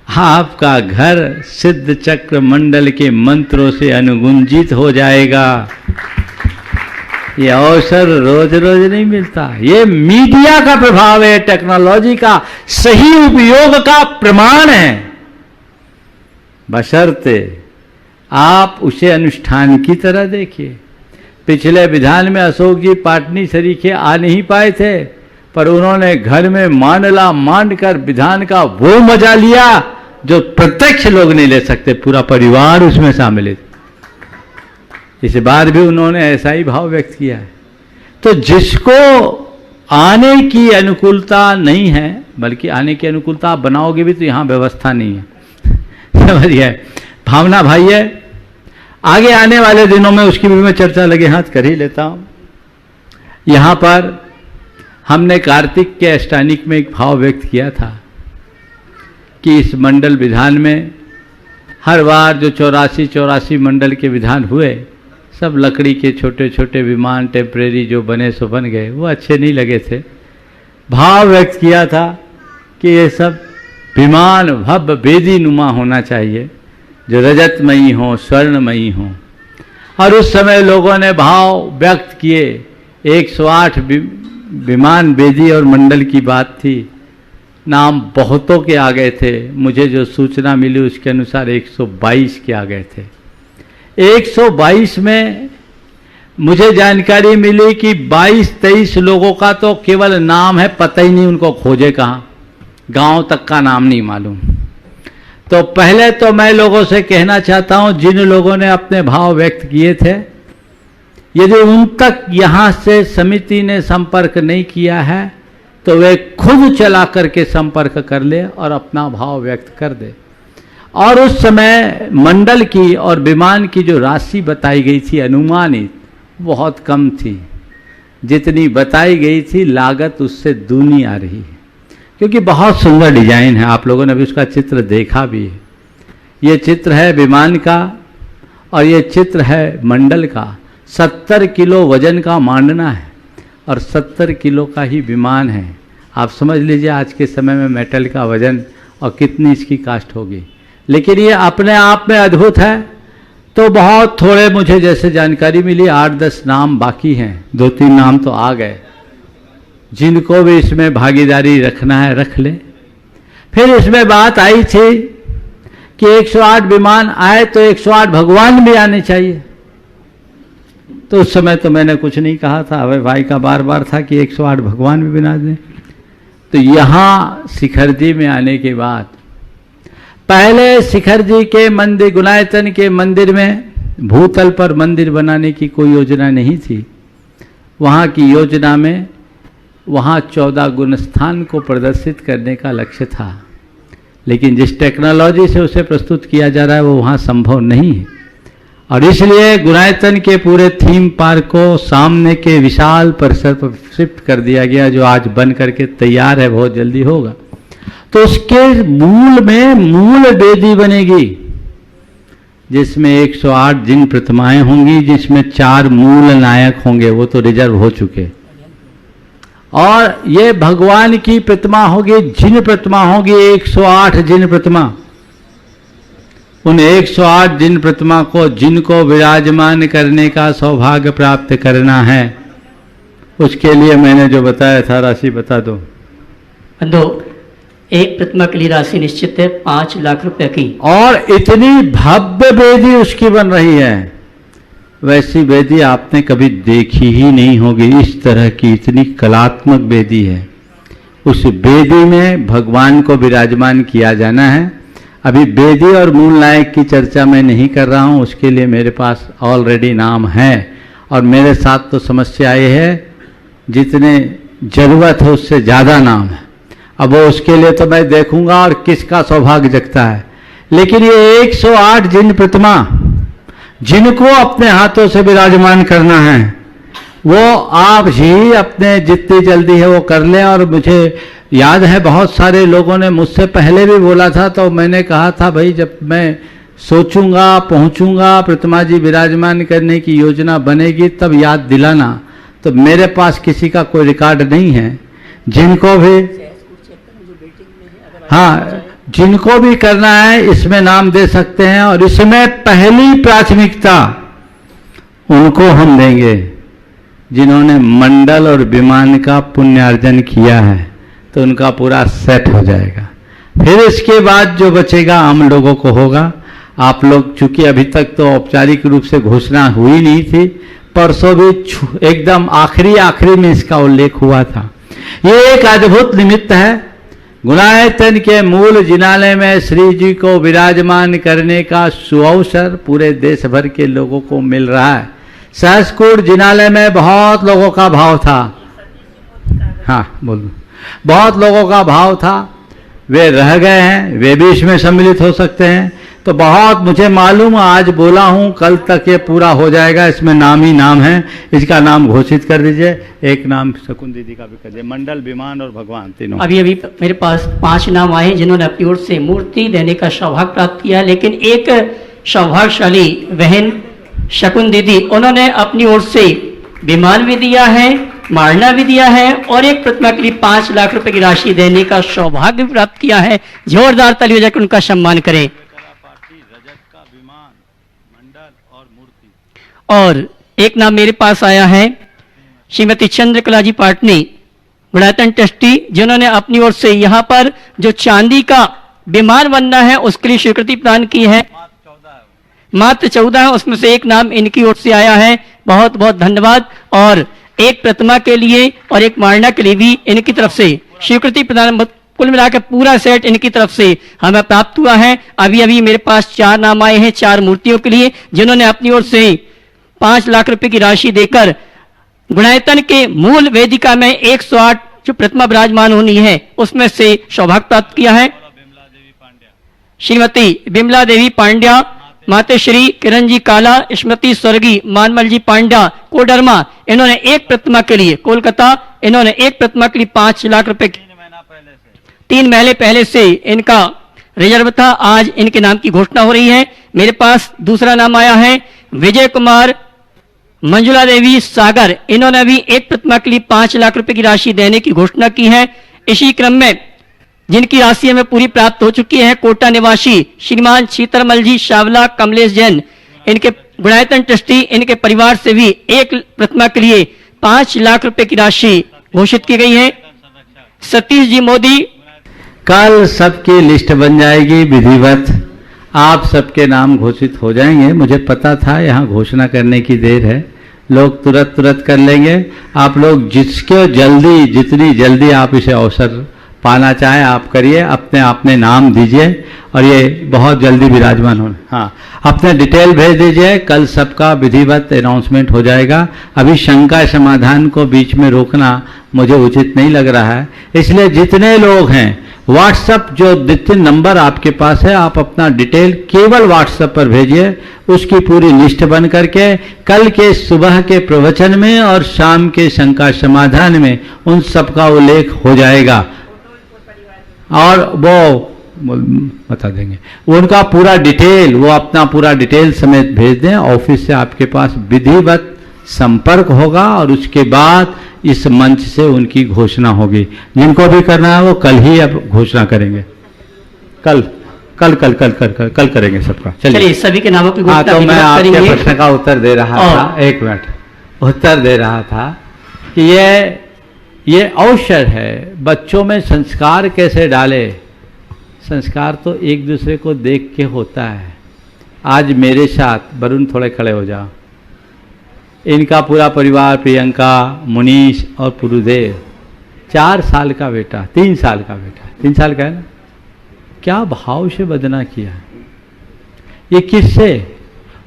आपका घर सिद्ध चक्र मंडल के मंत्रों से अनुगुंजित हो जाएगा। ये अवसर रोज रोज नहीं मिलता। ये मीडिया का प्रभाव है, टेक्नोलॉजी का सही उपयोग का प्रमाण है, बशर्ते आप उसे अनुष्ठान की तरह देखिए। पिछले विधान में अशोक जी पाटनी सरीखे आ नहीं पाए थे, पर उन्होंने घर में मांडला मांडकर विधान का वो मजा लिया जो प्रत्यक्ष लोग नहीं ले सकते, पूरा परिवार उसमें शामिल है। इस बार भी उन्होंने ऐसा ही भाव व्यक्त किया है। तो जिसको आने की अनुकूलता नहीं है, बल्कि आने की अनुकूलता आप बनाओगे भी तो यहाँ व्यवस्था नहीं है, समझिए। भावना भाई है, आगे आने वाले दिनों में उसकी भी मैं चर्चा लगे हाथ कर ही लेता हूँ। यहाँ पर हमने कार्तिक के अष्टानिक में एक भाव व्यक्त किया था कि इस मंडल विधान में हर बार जो 84 मंडल के विधान हुए, सब लकड़ी के छोटे छोटे विमान टेम्परेरी जो बने सो बन गए, वो अच्छे नहीं लगे थे। भाव व्यक्त किया था कि ये सब विमान भव्य वेदी नुमा होना चाहिए, जो रजतमयी हो, स्वर्णमयी हो। और उस समय लोगों ने भाव व्यक्त किए। 108 विमान वेदी और मंडल की बात थी, नाम बहुतों के आ गए थे। मुझे जो सूचना मिली उसके अनुसार 122 के आ गए थे। 122 में मुझे जानकारी मिली कि 22-23 लोगों का तो केवल नाम है, पता ही नहीं उनको खोजे कहाँ, गांव तक का नाम नहीं मालूम। तो पहले तो मैं लोगों से कहना चाहता हूं, जिन लोगों ने अपने भाव व्यक्त किए थे, यदि उन तक यहाँ से समिति ने संपर्क नहीं किया है तो वे खुद चला करके संपर्क कर ले और अपना भाव व्यक्त कर दे। और उस समय मंडल की और विमान की जो राशि बताई गई थी अनुमानित, बहुत कम थी। जितनी बताई गई थी लागत उससे दूनी आ रही है, क्योंकि बहुत सुंदर डिजाइन है। आप लोगों ने भी उसका चित्र देखा भी है। ये चित्र है विमान का और ये चित्र है मंडल का। 70 किलो वजन का मांडना है और 70 किलो का ही विमान है। आप समझ लीजिए आज के समय में मेटल का वजन और कितनी इसकी कास्ट होगी। लेकिन ये अपने आप में अद्भुत है। तो बहुत थोड़े मुझे जैसे जानकारी मिली 8-10 नाम बाकी हैं, 2-3 नाम तो आ गए। जिनको भी इसमें भागीदारी रखना है रख ले। फिर इसमें बात आई थी कि 108 विमान आए तो 108 भगवान भी आने चाहिए। तो उस समय तो मैंने कुछ नहीं कहा था, अभय भाई का बार बार था कि 108 भगवान भी बना दें। तो यहाँ शिखर जी में आने के बाद पहले शिखर जी के मंदिर, गुनायतन के मंदिर में भूतल पर मंदिर बनाने की कोई योजना नहीं थी। वहाँ की योजना में वहाँ 14 गुणस्थान को प्रदर्शित करने का लक्ष्य था, लेकिन जिस टेक्नोलॉजी से उसे प्रस्तुत किया जा रहा है वो वहाँ संभव नहीं है। और इसलिए गुनायतन के पूरे थीम पार्क को सामने के विशाल परिसर पर शिफ्ट कर दिया गया, जो आज बन करके तैयार है, बहुत जल्दी होगा। तो उसके मूल में मूल वेदी बनेगी, जिसमें 108 जिन प्रतिमाएं होंगी, जिसमें 4 मूल नायक होंगे, वो तो रिजर्व हो चुके। और ये भगवान की प्रतिमा होगी, जिन प्रतिमा होगी 108 जिन प्रतिमा। उन 108 जिन प्रतिमा को जिनको विराजमान करने का सौभाग्य प्राप्त करना है, उसके लिए मैंने जो बताया था राशि बता दो। बंधु, एक प्रतिमा के लिए राशि निश्चित है 5 लाख रुपए की, और इतनी भव्य वेदी उसकी बन रही है, वैसी वेदी आपने कभी देखी ही नहीं होगी। इस तरह की इतनी कलात्मक वेदी है। उस वेदी में भगवान को विराजमान किया जाना है। अभी वेदी और मूल नायक की चर्चा मैं नहीं कर रहा हूं, उसके लिए मेरे पास ऑलरेडी नाम है और मेरे साथ तो समस्या ये है जितने जरूरत है उससे ज़्यादा नाम है। अब वो उसके लिए तो मैं देखूंगा और किसका सौभाग्य जगता है। लेकिन ये 108 जिन प्रतिमा जिनको अपने हाथों से विराजमान करना है, वो आप ही अपने जितनी जल्दी है वो कर लें। और मुझे याद है बहुत सारे लोगों ने मुझसे पहले भी बोला था, तो मैंने कहा था भाई जब मैं सोचूंगा पहुंचूंगा प्रतिमा जी विराजमान करने की योजना बनेगी तब याद दिलाना। तो मेरे पास किसी का कोई रिकॉर्ड नहीं है। जिनको भी, हाँ, जिनको भी करना है इसमें नाम दे सकते हैं। और इसमें पहली प्राथमिकता उनको हम देंगे जिन्होंने मंडल और विमान का पुण्यार्जन किया है, तो उनका पूरा सेट हो जाएगा। फिर इसके बाद जो बचेगा आम लोगों को होगा। आप लोग, चूंकि अभी तक तो औपचारिक रूप से घोषणा हुई नहीं थी, परसों भी एकदम आखिरी में इसका उल्लेख हुआ था। ये एक अद्भुत निमित्त है। गुणायतन के मूल जिनालय में श्री जी को विराजमान करने का सुअवसर पूरे देश भर के लोगों को मिल रहा है। सहस्कूट जिनालय में बहुत लोगों का भाव था, हाँ बोलो, बहुत लोगों का भाव था, वे रह गए हैं, वे भी इसमें सम्मिलित हो सकते हैं। तो बहुत मुझे मालूम, आज बोला हूं, कल तक ये पूरा हो जाएगा। इसमें नाम ही नाम है, इसका नाम घोषित कर दीजिए। एक नाम शकुन दीदी का भी कर दीजिए, मंडल, विमान और भगवान तीनों। अभी मेरे पास 5 नाम आए जिन्होंने अपनी ओर से मूर्ति देने का सौभाग्य प्राप्त किया। लेकिन एक सौभाग्यशाली बहन शकुन दीदी, उन्होंने अपनी ओर से विमान भी दिया है, मारना भी दिया है और एक प्रतिमा के लिए 5 लाख रुपए की राशि देने का सौभाग्य भी प्राप्त किया है। जोरदार ताली बजाकर उनका सम्मान करें। और एक नाम मेरे पास आया है श्रीमती चंद्रकला जी पाटनी, गुणायतन ट्रस्टी, जिन्होंने अपनी ओर से यहाँ पर जो चांदी का विमान बनना है उसके लिए स्वीकृति प्रदान की है। मात्र 14 है, उसमें से एक नाम इनकी ओर से आया है। बहुत बहुत धन्यवाद। और एक प्रतिमा के लिए और एक मारना के लिए भी इनकी तरफ से स्वीकृति प्रदान, कुल मिलाकर पूरा सेट इनकी तरफ से हमें प्राप्त हुआ है। अभी अभी मेरे पास 4 नाम आए हैं 4 मूर्तियों के लिए, जिन्होंने अपनी ओर से 5 लाख रुपए की राशि देकर गुणायतन के मूल वेदिका में 108 जो प्रतिमा विराजमान होनी है उसमें से सौभाग्य प्राप्त किया है। श्रीमती बिमला देवी पांड्या, माता श्री किरण जी काला, स्मृति स्वर्गीय मानमल जी पांड्या कोडरमा, इन्होंने एक प्रतिमा के लिए कोलकाता, इन्होंने एक प्रतिमा के लिए 5 लाख रुपए 3 महीने पहले से इनका रिजर्व था। आज इनके नाम की घोषणा हो रही है। मेरे पास दूसरा नाम आया है विजय कुमार मंजुला देवी सागर, इन्होंने भी एक प्रतिमा के लिए 5 लाख रुपए की राशि देने की घोषणा की है। इसी क्रम में जिनकी राशि हमें पूरी प्राप्त हो चुकी है, कोटा निवासी श्रीमान शीतरमल जी शावला कमलेश जैन, इनके गुणायतन ट्रस्टी, इनके परिवार से भी एक प्रतिमा के लिए 5 लाख रुपए की राशि घोषित की गई है। सतीश जी मोदी, कल सबकी लिस्ट बन जाएगी विधिवत, आप सबके नाम घोषित हो जाएंगे। मुझे पता था यहाँ घोषणा करने की देर है, लोग तुरंत कर लेंगे। आप लोग जिसके जल्दी, जितनी जल्दी आप इसे अवसर पाना चाहें आप करिए, अपने अपने नाम दीजिए और ये बहुत जल्दी विराजमान होने, हाँ अपने डिटेल भेज दीजिए। कल सबका विधिवत अनाउंसमेंट हो जाएगा। अभी शंका समाधान को बीच में रोकना मुझे उचित नहीं लग रहा है, इसलिए जितने लोग हैं व्हाट्सएप जो जितने नंबर आपके पास है आप अपना डिटेल केवल व्हाट्सएप पर भेजिए। उसकी पूरी लिस्ट बन करके कल के सुबह के प्रवचन में और शाम के शंका समाधान में उन सबका उल्लेख हो जाएगा और वो बता देंगे उनका पूरा डिटेल, वो अपना पूरा डिटेल समेत भेज दें। ऑफिस से आपके पास विधिवत संपर्क होगा और उसके बाद इस मंच से उनकी घोषणा होगी। जिनको भी करना है वो कल ही अब घोषणा करेंगे, कल करेंगे सबका। चलिए सभी के नामों की घोषणा तो मैं आपके प्रश्न का उत्तर दे रहा था, एक मिनट उत्तर दे रहा था कि कि ये अवसर है बच्चों में संस्कार कैसे डाले। संस्कार तो एक दूसरे को देख के होता है। आज मेरे साथ वरुण, थोड़े खड़े हो जाओ, इनका पूरा परिवार, प्रियंका, मुनीश और पुरुदेव, 4 साल का बेटा, 3 साल का बेटा, 3 साल का है ना, क्या भाव से वंदना किया। ये किससे?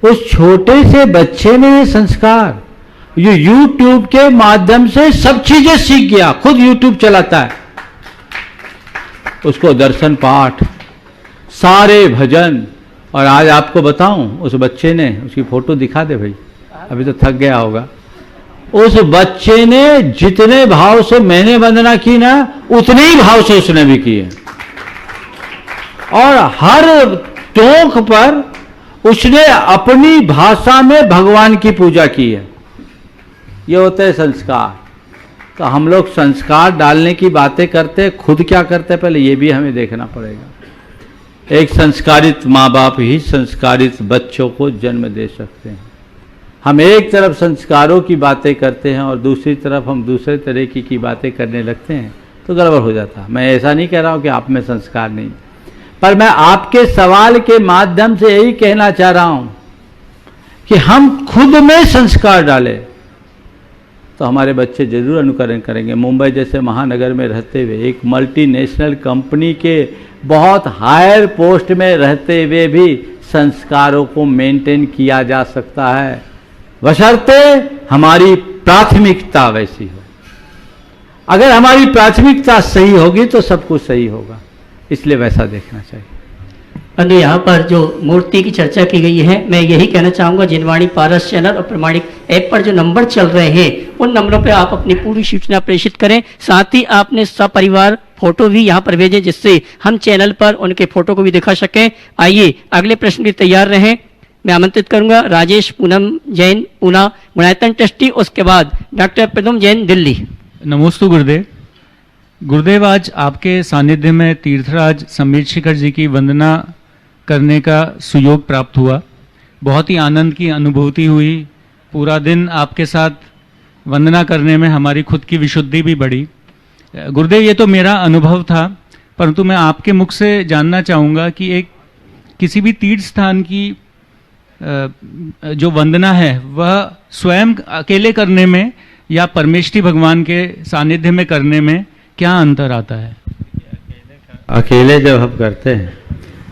उस छोटे से बच्चे ने ये संस्कार, ये YouTube के माध्यम से सब चीजें सीख गया, खुद YouTube चलाता है, उसको दर्शन पाठ, सारे भजन। और आज आपको बताऊं, उस बच्चे ने, उसकी फोटो दिखा दे भाई, अभी तो थक गया होगा। उस बच्चे ने जितने भाव से मैंने वंदना की ना, उतने ही भाव से उसने भी की है। और हर टोक पर उसने अपनी भाषा में भगवान की पूजा की है। ये होते हैं संस्कार। तो हम लोग संस्कार डालने की बातें करते, खुद क्या करते पहले ये भी हमें देखना पड़ेगा। एक संस्कारित माँ बाप ही संस्कारित बच्चों को जन्म दे सकते हैं। हम एक तरफ संस्कारों की बातें करते हैं और दूसरी तरफ हम दूसरे तरह की बातें करने लगते हैं, तो गड़बड़ हो जाता है। मैं ऐसा नहीं कह रहा हूँ कि आप में संस्कार नहीं, पर मैं आपके सवाल के माध्यम से यही कहना चाह रहा हूँ कि हम खुद में संस्कार डालें तो हमारे बच्चे जरूर अनुकरण करेंगे। मुंबई जैसे महानगर में रहते हुए, एक मल्टीनेशनल कंपनी के बहुत हायर पोस्ट में रहते हुए भी संस्कारों को मेंटेन किया जा सकता है, बशर्ते हमारी प्राथमिकता वैसी हो। अगर हमारी प्राथमिकता सही होगी तो सब कुछ सही होगा, इसलिए वैसा देखना चाहिए। बंधु, यहाँ पर जो मूर्ति की चर्चा की गई है, मैं यही कहना चाहूँगा, जिनवाणी पारस चैनल और प्रमाणिक ऐप पर जो नंबर चल रहे हैं, उन नंबरों पे आप अपनी पूरी सूचना प्रेषित करें। साथ ही आपने सपरिवार फोटो भी यहाँ पर भेजें, जिससे हम चैनल पर उनके फोटो को भी दिखा सकें। आइए अगले प्रश्न भी तैयार रहें। मैं आमंत्रित करूंगा राजेश पूनम जैन, पूना गुणायतन ट्रस्टी, उसके बाद डॉक्टर प्रदुम जैन, दिल्ली। नमोस्तु गुरुदेव। गुरुदेव, आज आपके सानिध्य में तीर्थराज समीर शिखर जी की वंदना करने का सुयोग प्राप्त हुआ। बहुत ही आनंद की अनुभूति हुई। पूरा दिन आपके साथ वंदना करने में हमारी खुद की विशुद्धि भी बढ़ी। गुरुदेव, ये तो मेरा अनुभव था, परंतु मैं आपके मुख से जानना चाहूँगा कि एक किसी भी तीर्थ स्थान की जो वंदना है वह स्वयं अकेले करने में या परमेष्ठी भगवान के सानिध्य में करने में क्या अंतर आता है? अकेले जब हम करते हैं,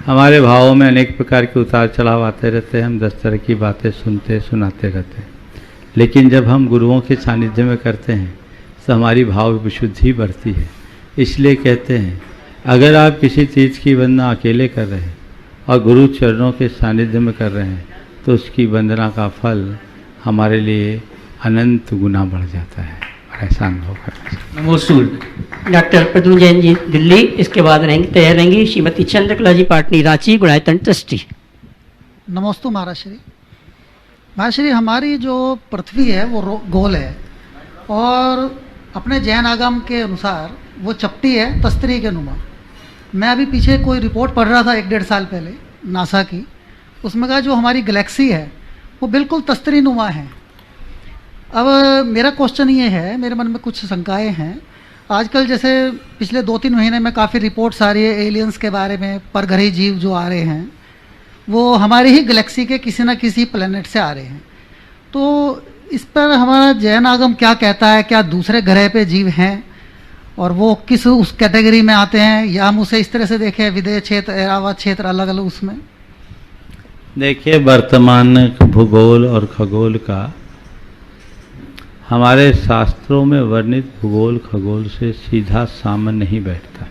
हमारे भावों में अनेक प्रकार के उतार चढ़ाव आते रहते हैं, हम 10 तरह की बातें सुनाते रहते हैं। लेकिन जब हम गुरुओं के सानिध्य में करते हैं तो हमारी भाव विशुद्धि बढ़ती है। इसलिए कहते हैं, अगर आप किसी तीर्थ की वंदना अकेले कर रहे हैं और गुरु चरणों के सानिध्य में कर रहे हैं, तो उसकी वंदना का फल हमारे लिए अनंत गुना बढ़ जाता है। ऐसा अनुभव करना। नमोस्तु। डॉक्टर प्रदुम जैन जी, दिल्ली। इसके बाद तैयार रहेंगी श्रीमती चंद्रकला जी पाटनी, रांची, गुणायतन ट्रस्टी। नमोस्तु महाराज श्री। महाराज श्री, हमारी जो पृथ्वी है वो गोल है और अपने जैन आगम के अनुसार वो चपटी है, तस्त्री के नुमा। मैं अभी पीछे कोई रिपोर्ट पढ़ रहा था 1-1.5 साल पहले नासा की, उसमें कहा जो हमारी गैलेक्सी है वो बिल्कुल तस्त्री नुमा है। अब मेरा क्वेश्चन ये है, मेरे मन में कुछ शंकाएं हैं। आजकल जैसे पिछले 2-3 महीने में काफ़ी रिपोर्ट्स आ रही है एलियंस के बारे में, परग्रही जीव जो आ रहे हैं वो हमारी ही गैलेक्सी के किसी न किसी प्लेनेट से आ रहे हैं। तो इस पर हमारा जैन आगम क्या कहता है? क्या दूसरे ग्रह पे जीव हैं और वो किस उस कैटेगरी में आते हैं, या हम उसे इस तरह से देखें विदेह क्षेत्र, एरावत क्षेत्र, अलग अलग उसमें? देखिए, वर्तमान भूगोल और खगोल का हमारे शास्त्रों में वर्णित भूगोल खगोल से सीधा सामन नहीं बैठता,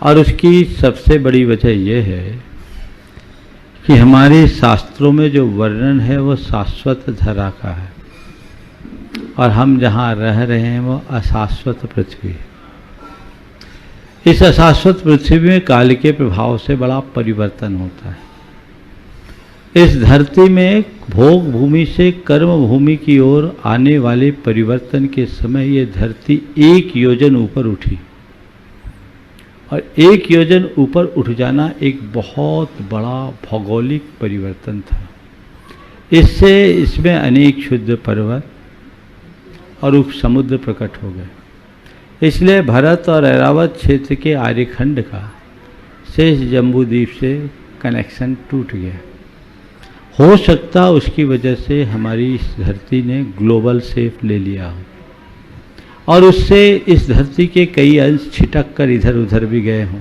और उसकी सबसे बड़ी वजह यह है कि हमारे शास्त्रों में जो वर्णन है वो शाश्वत धरा का है और हम जहाँ रह रहे हैं वो अशाश्वत पृथ्वी है। इस अशाश्वत पृथ्वी में काल के प्रभाव से बड़ा परिवर्तन होता है। इस धरती में भोग भूमि से कर्म भूमि की ओर आने वाले परिवर्तन के समय ये धरती 1 योजन ऊपर उठी, और 1 योजन ऊपर उठ जाना एक बहुत बड़ा भौगोलिक परिवर्तन था। इससे इसमें अनेक शुद्ध पर्वत और उप समुद्र प्रकट हो गए। इसलिए भरत और ऐरावत क्षेत्र के आर्यखंड का शेष जम्बूद्वीप से कनेक्शन टूट गया। हो सकता उसकी वजह से हमारी इस धरती ने ग्लोबल सेफ ले लिया हो और उससे इस धरती के कई अंश छिटक कर इधर उधर भी गए हों,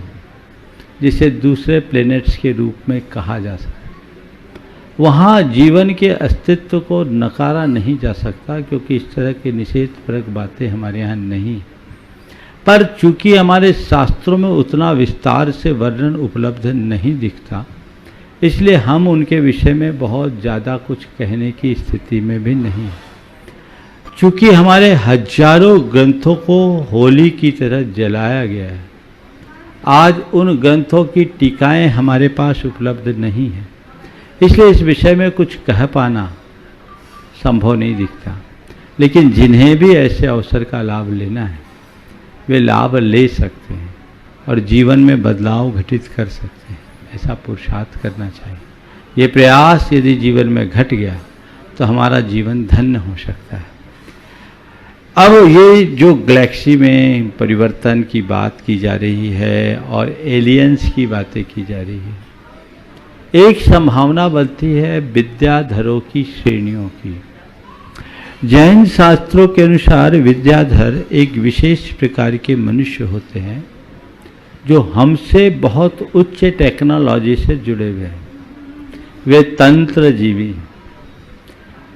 जिसे दूसरे प्लैनेट्स के रूप में कहा जा सकता। वहाँ जीवन के अस्तित्व को नकारा नहीं जा सकता, क्योंकि इस तरह के निषेधपरक बातें हमारे यहाँ नहीं। पर चूंकि हमारे शास्त्रों में उतना विस्तार से वर्णन उपलब्ध नहीं दिखता, इसलिए हम उनके विषय में बहुत ज़्यादा कुछ कहने की स्थिति में भी नहीं। चूंकि हमारे हजारों ग्रंथों को होली की तरह जलाया गया है, आज उन ग्रंथों की टीकाएं हमारे पास उपलब्ध नहीं है, इसलिए इस विषय में कुछ कह पाना संभव नहीं दिखता। लेकिन जिन्हें भी ऐसे अवसर का लाभ लेना है, वे लाभ ले सकते हैं और जीवन में बदलाव घटित कर सकते हैं। ऐसा पुरुषार्थ करना चाहिए। ये प्रयास यदि जीवन में घट गया तो हमारा जीवन धन्य हो सकता है। अब ये जो गैलेक्सी में परिवर्तन की बात की जा रही है और एलियंस की बातें की जा रही है, एक संभावना बनती है विद्याधरों की श्रेणियों की। जैन शास्त्रों के अनुसार विद्याधर एक विशेष प्रकार के मनुष्य होते हैं जो हमसे बहुत उच्च टेक्नोलॉजी से जुड़े हुए हैं। वे तंत्र जीवी हैं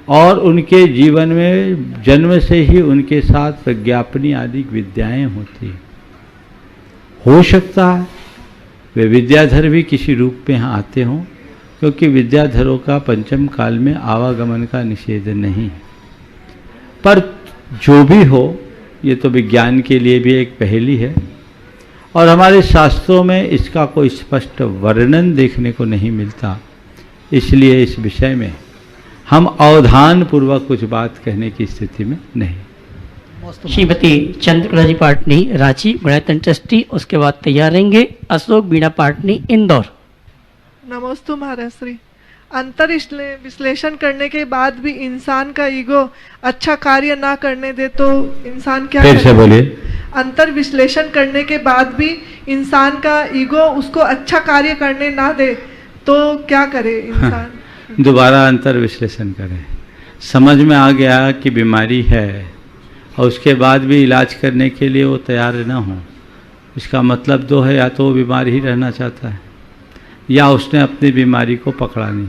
और उनके जीवन में जन्म से ही उनके साथ प्रज्ञापनी आदि विद्याएं होती हैं। हो सकता है वे विद्याधर भी किसी रूप में यहाँ आते हों, क्योंकि विद्याधरों का पंचम काल में आवागमन का निषेध नहीं है। पर जो भी हो, ये तो विज्ञान के लिए भी एक पहेली है और हमारे शास्त्रों में इसका कोई स्पष्ट वर्णन देखने को नहीं मिलता। इसलिए इस विषय में हम अवधान पूर्वक कुछ बात कहने की स्थिति में नहीं। श्रीमती चंद्रकला जी पाटनी रांची गुणायतन ट्रस्टी, उसके बाद तैयार रहेंगे अशोक बीणा पाटनी इंदौर। नमोस्तु महाराज श्री। अंतर विश्लेषण करने के बाद भी इंसान का ईगो अच्छा कार्य ना करने दे तो इंसान क्या फिर से बोलिए। अंतर विश्लेषण करने के बाद भी इंसान का ईगो उसको अच्छा कार्य करने ना दे तो क्या करे इंसान? दोबारा अंतर विश्लेषण करें। समझ में आ गया कि बीमारी है और उसके बाद भी इलाज करने के लिए वो तैयार ना हो, इसका मतलब दो है, या तो वो बीमार ही रहना चाहता है या उसने अपनी बीमारी को पकड़ा नहीं।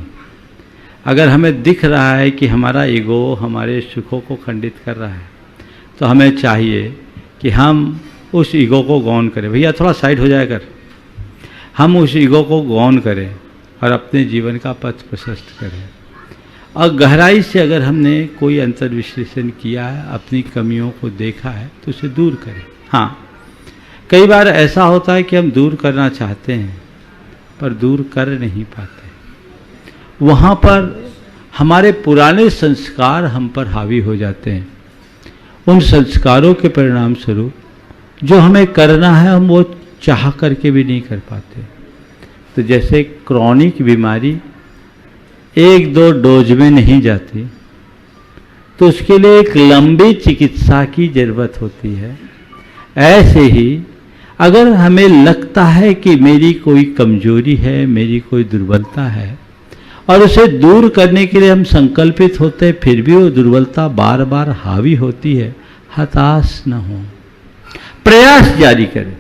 अगर हमें दिख रहा है कि हमारा ईगो हमारे सुखों को खंडित कर रहा है, तो हमें चाहिए कि हम उस ईगो को गौन करें। भैया थोड़ा साइड हो जाया कर। हम उस ईगो को गौन करें और अपने जीवन का पथ प्रशस्त करें। और गहराई से अगर हमने कोई अंतर विश्लेषण किया है, अपनी कमियों को देखा है, तो उसे दूर करें। हाँ, कई बार ऐसा होता है कि हम दूर करना चाहते हैं पर दूर कर नहीं पाते। वहाँ पर हमारे पुराने संस्कार हम पर हावी हो जाते हैं। उन संस्कारों के परिणाम स्वरूप जो हमें करना है हम वो चाह करके भी नहीं कर पाते। तो जैसे क्रॉनिक बीमारी एक दो डोज में नहीं जाती, तो उसके लिए एक लंबी चिकित्सा की जरूरत होती है। ऐसे ही अगर हमें लगता है कि मेरी कोई कमजोरी है, मेरी कोई दुर्बलता है और उसे दूर करने के लिए हम संकल्पित होते हैं, फिर भी वो दुर्बलता बार बार हावी होती है, हताश न हो, प्रयास जारी करें,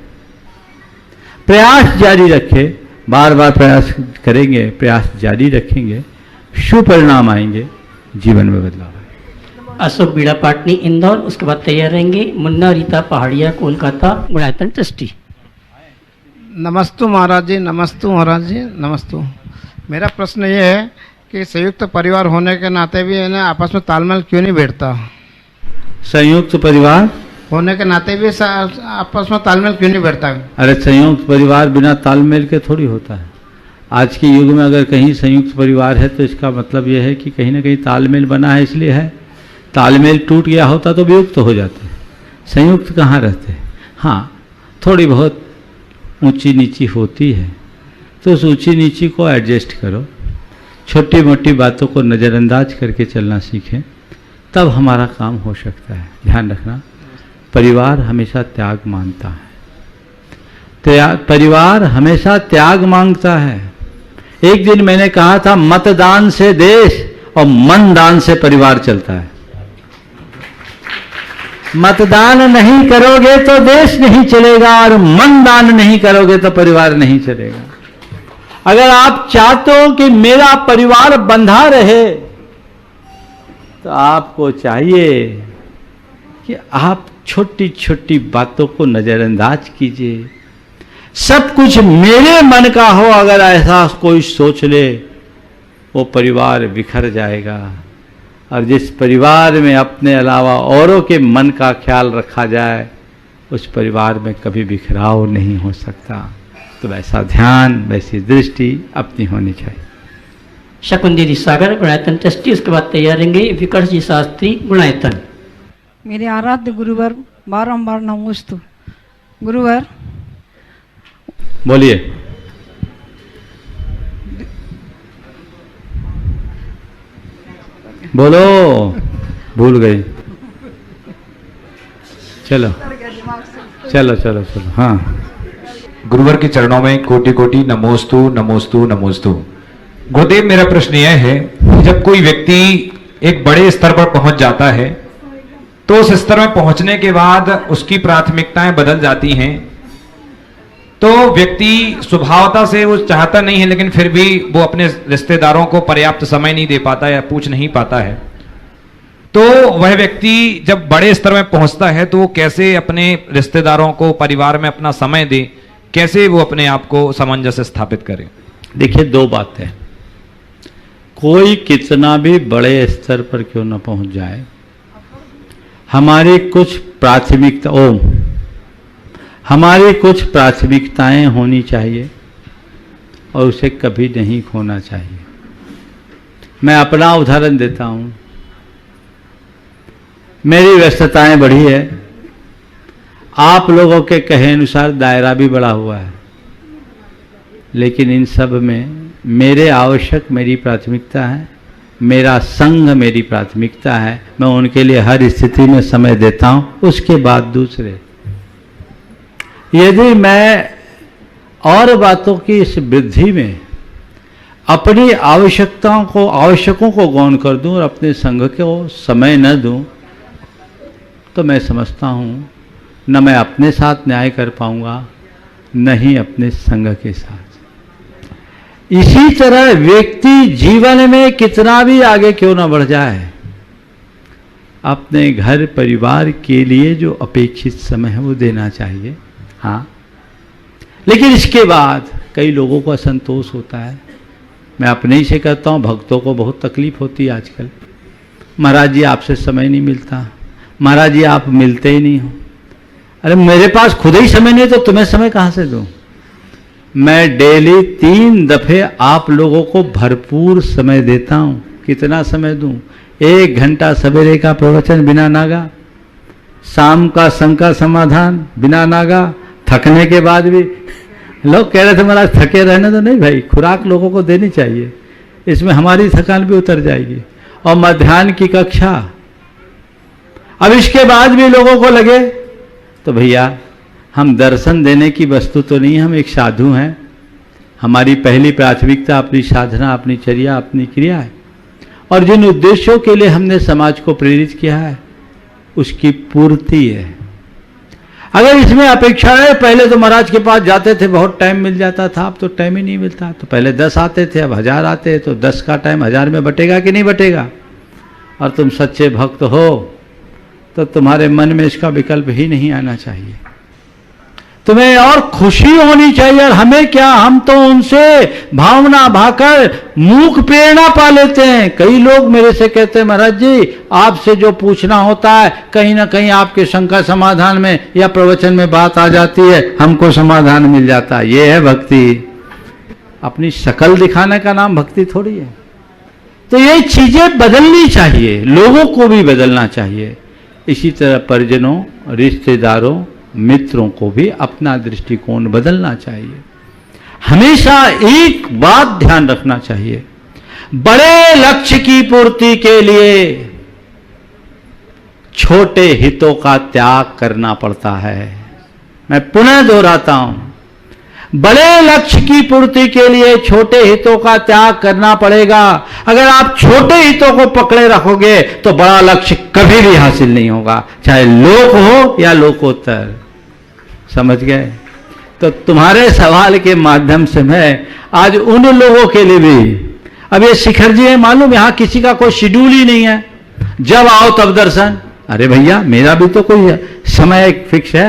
प्रयास जारी रखें। बार बार प्रयास करेंगे, प्रयास जारी रखेंगे, शुभ परिणाम आएंगे, जीवन में बदलाव आएगा। अशोक बीड़ा पाटनी इंदौर, उसके बाद तैयार रहेंगे मुन्ना रीता पहाड़िया कोलकाता गुणायतन ट्रस्टी। नमस्तु महाराज जी, नमस्तु महाराज जी, नमस्तु। मेरा प्रश्न ये है कि संयुक्त परिवार होने के नाते भी है ना, आपस में तालमेल क्यों नहीं बैठता? संयुक्त परिवार होने के नाते भी आपस में तालमेल क्यों नहीं बैठता? अरे संयुक्त परिवार बिना तालमेल के थोड़ी होता है। आज के युग में अगर कहीं संयुक्त परिवार है तो इसका मतलब यह है कि कहीं ना कहीं तालमेल बना है, इसलिए है। तालमेल टूट गया होता तो वियुक्त हो जाते, संयुक्त कहाँ रहते। हाँ, थोड़ी बहुत ऊंची नीची होती है तो उस ऊंची नीची को एडजस्ट करो, छोटी मोटी बातों को नज़रअंदाज करके चलना सीखें, तब हमारा काम हो सकता है। ध्यान रखना, परिवार हमेशा त्याग मांगता है, परिवार हमेशा त्याग मांगता है। एक दिन मैंने कहा था, मतदान से देश और मन दान से परिवार चलता है। मतदान नहीं करोगे तो देश नहीं चलेगा, और मन दान नहीं करोगे तो परिवार नहीं चलेगा। अगर आप चाहते हो कि मेरा परिवार बंधा रहे, तो आपको चाहिए कि आप छोटी छोटी बातों को नजरअंदाज कीजिए। सब कुछ मेरे मन का हो, अगर ऐसा कोई सोच ले, वो परिवार बिखर जाएगा। और जिस परिवार में अपने अलावा औरों के मन का ख्याल रखा जाए, उस परिवार में कभी बिखराव नहीं हो सकता। तो वैसा ध्यान, वैसी दृष्टि अपनी होनी चाहिए। शकुंदी जी सागर गुणायतन ट्रस्टी, उसके बाद तैयार रहेंगे विकर्ष जी शास्त्री गुणायतन। मेरे आराध्य गुरुवर बारंबार नमोस्तु। गुरुवर बोलिए। बोलो, भूल गए। चलो चलो चलो चलो। हाँ, गुरुवर के चरणों में कोटि कोटि नमोस्तु नमोस्तु नमोस्तु। गुरुदेव, मेरा प्रश्न यह है कि जब कोई व्यक्ति एक बड़े स्तर पर पहुंच जाता है, तो उस स्तर में पहुंचने के बाद उसकी प्राथमिकताएं बदल जाती हैं। तो व्यक्ति स्वभावता से वो चाहता नहीं है, लेकिन फिर भी वो अपने रिश्तेदारों को पर्याप्त समय नहीं दे पाता या पूछ नहीं पाता है। तो वह व्यक्ति जब बड़े स्तर में पहुंचता है, तो वो कैसे अपने रिश्तेदारों को, परिवार में अपना समय दे, कैसे वो अपने आप को सामंजस्य स्थापित करे? देखिए, दो बातें। कोई कितना भी बड़े स्तर पर क्यों न पहुंच जाए, हमारी कुछ प्राथमिकताएं होनी चाहिए और उसे कभी नहीं खोना चाहिए। मैं अपना उदाहरण देता हूं। मेरी व्यस्तताएं बढ़ी है, आप लोगों के कहे अनुसार दायरा भी बड़ा हुआ है, लेकिन इन सब में मेरे आवश्यक मेरी प्राथमिकता है, मेरा संघ मेरी प्राथमिकता है। मैं उनके लिए हर स्थिति में समय देता हूं, उसके बाद दूसरे। यदि मैं और बातों की इस वृद्धि में अपनी आवश्यकों को गौण कर दूं और अपने संघ को समय न दूं, तो मैं समझता हूं न मैं अपने साथ न्याय कर पाऊंगा, न ही अपने संघ के साथ। इसी तरह व्यक्ति जीवन में कितना भी आगे क्यों न बढ़ जाए, अपने घर परिवार के लिए जो अपेक्षित समय है वो देना चाहिए। हाँ, लेकिन इसके बाद कई लोगों को असंतोष होता है। मैं अपने ही से कहता हूँ, भक्तों को बहुत तकलीफ होती है आजकल। महाराज जी आपसे समय नहीं मिलता, महाराज जी आप मिलते ही नहीं हो। अरे मेरे पास खुद ही समय नहीं, तो तुम्हें समय कहाँ से दूं? मैं डेली 3 दफे आप लोगों को भरपूर समय देता हूं। कितना समय दूं? 1 घंटा सवेरे का प्रवचन बिना नागा, शाम का शंका समाधान बिना नागा। थकने के बाद भी लोग कह रहे थे महाराज थके रहने तो नहीं भाई, खुराक लोगों को देनी चाहिए, इसमें हमारी थकान भी उतर जाएगी। और मध्याह्न की कक्षा। अब इसके बाद भी लोगों को लगे तो भैया हम दर्शन देने की वस्तु तो नहीं, हम एक साधु हैं। हमारी पहली प्राथमिकता अपनी साधना, अपनी चर्या, अपनी क्रिया है, और जिन उद्देश्यों के लिए हमने समाज को प्रेरित किया है उसकी पूर्ति है। अगर इसमें अपेक्षा है, पहले तो महाराज के पास जाते थे बहुत टाइम मिल जाता था, अब तो टाइम ही नहीं मिलता। तो पहले 10 आते थे, अब 1000 आते हैं, तो 10 का टाइम 1000 में बटेगा कि नहीं बटेगा? और तुम सच्चे भक्त हो तो तुम्हारे मन में इसका विकल्प ही नहीं आना चाहिए। तुम्हें और खुशी होनी चाहिए। और हमें क्या, हम तो उनसे भावना भाकर मूक प्रेरणा पा लेते हैं। कई लोग मेरे से कहते हैं महाराज जी आपसे जो पूछना होता है कहीं ना कहीं आपके शंका समाधान में या प्रवचन में बात आ जाती है, हमको समाधान मिल जाता है। ये है भक्ति। अपनी शकल दिखाने का नाम भक्ति थोड़ी है। तो ये चीजें बदलनी चाहिए, लोगों को भी बदलना चाहिए। इसी तरह परिजनों, रिश्तेदारों, मित्रों को भी अपना दृष्टिकोण बदलना चाहिए। हमेशा एक बात ध्यान रखना चाहिए, बड़े लक्ष्य की पूर्ति के लिए छोटे हितों का त्याग करना पड़ता है। मैं पुनः दोहराता हूं, बड़े लक्ष्य की पूर्ति के लिए छोटे हितों का त्याग करना पड़ेगा। अगर आप छोटे हितों को पकड़े रखोगे तो बड़ा लक्ष्य कभी भी हासिल नहीं होगा, चाहे लोक हो या लोकोत्तर। समझ गए? तो तुम्हारे सवाल के माध्यम से मैं आज उन लोगों के लिए भी, अब ये शिखर जी है, मालूम यहां किसी का कोई शेड्यूल ही नहीं है, जब आओ तब दर्शन। अरे भैया, मेरा भी तो कोई समय एक फिक्स है,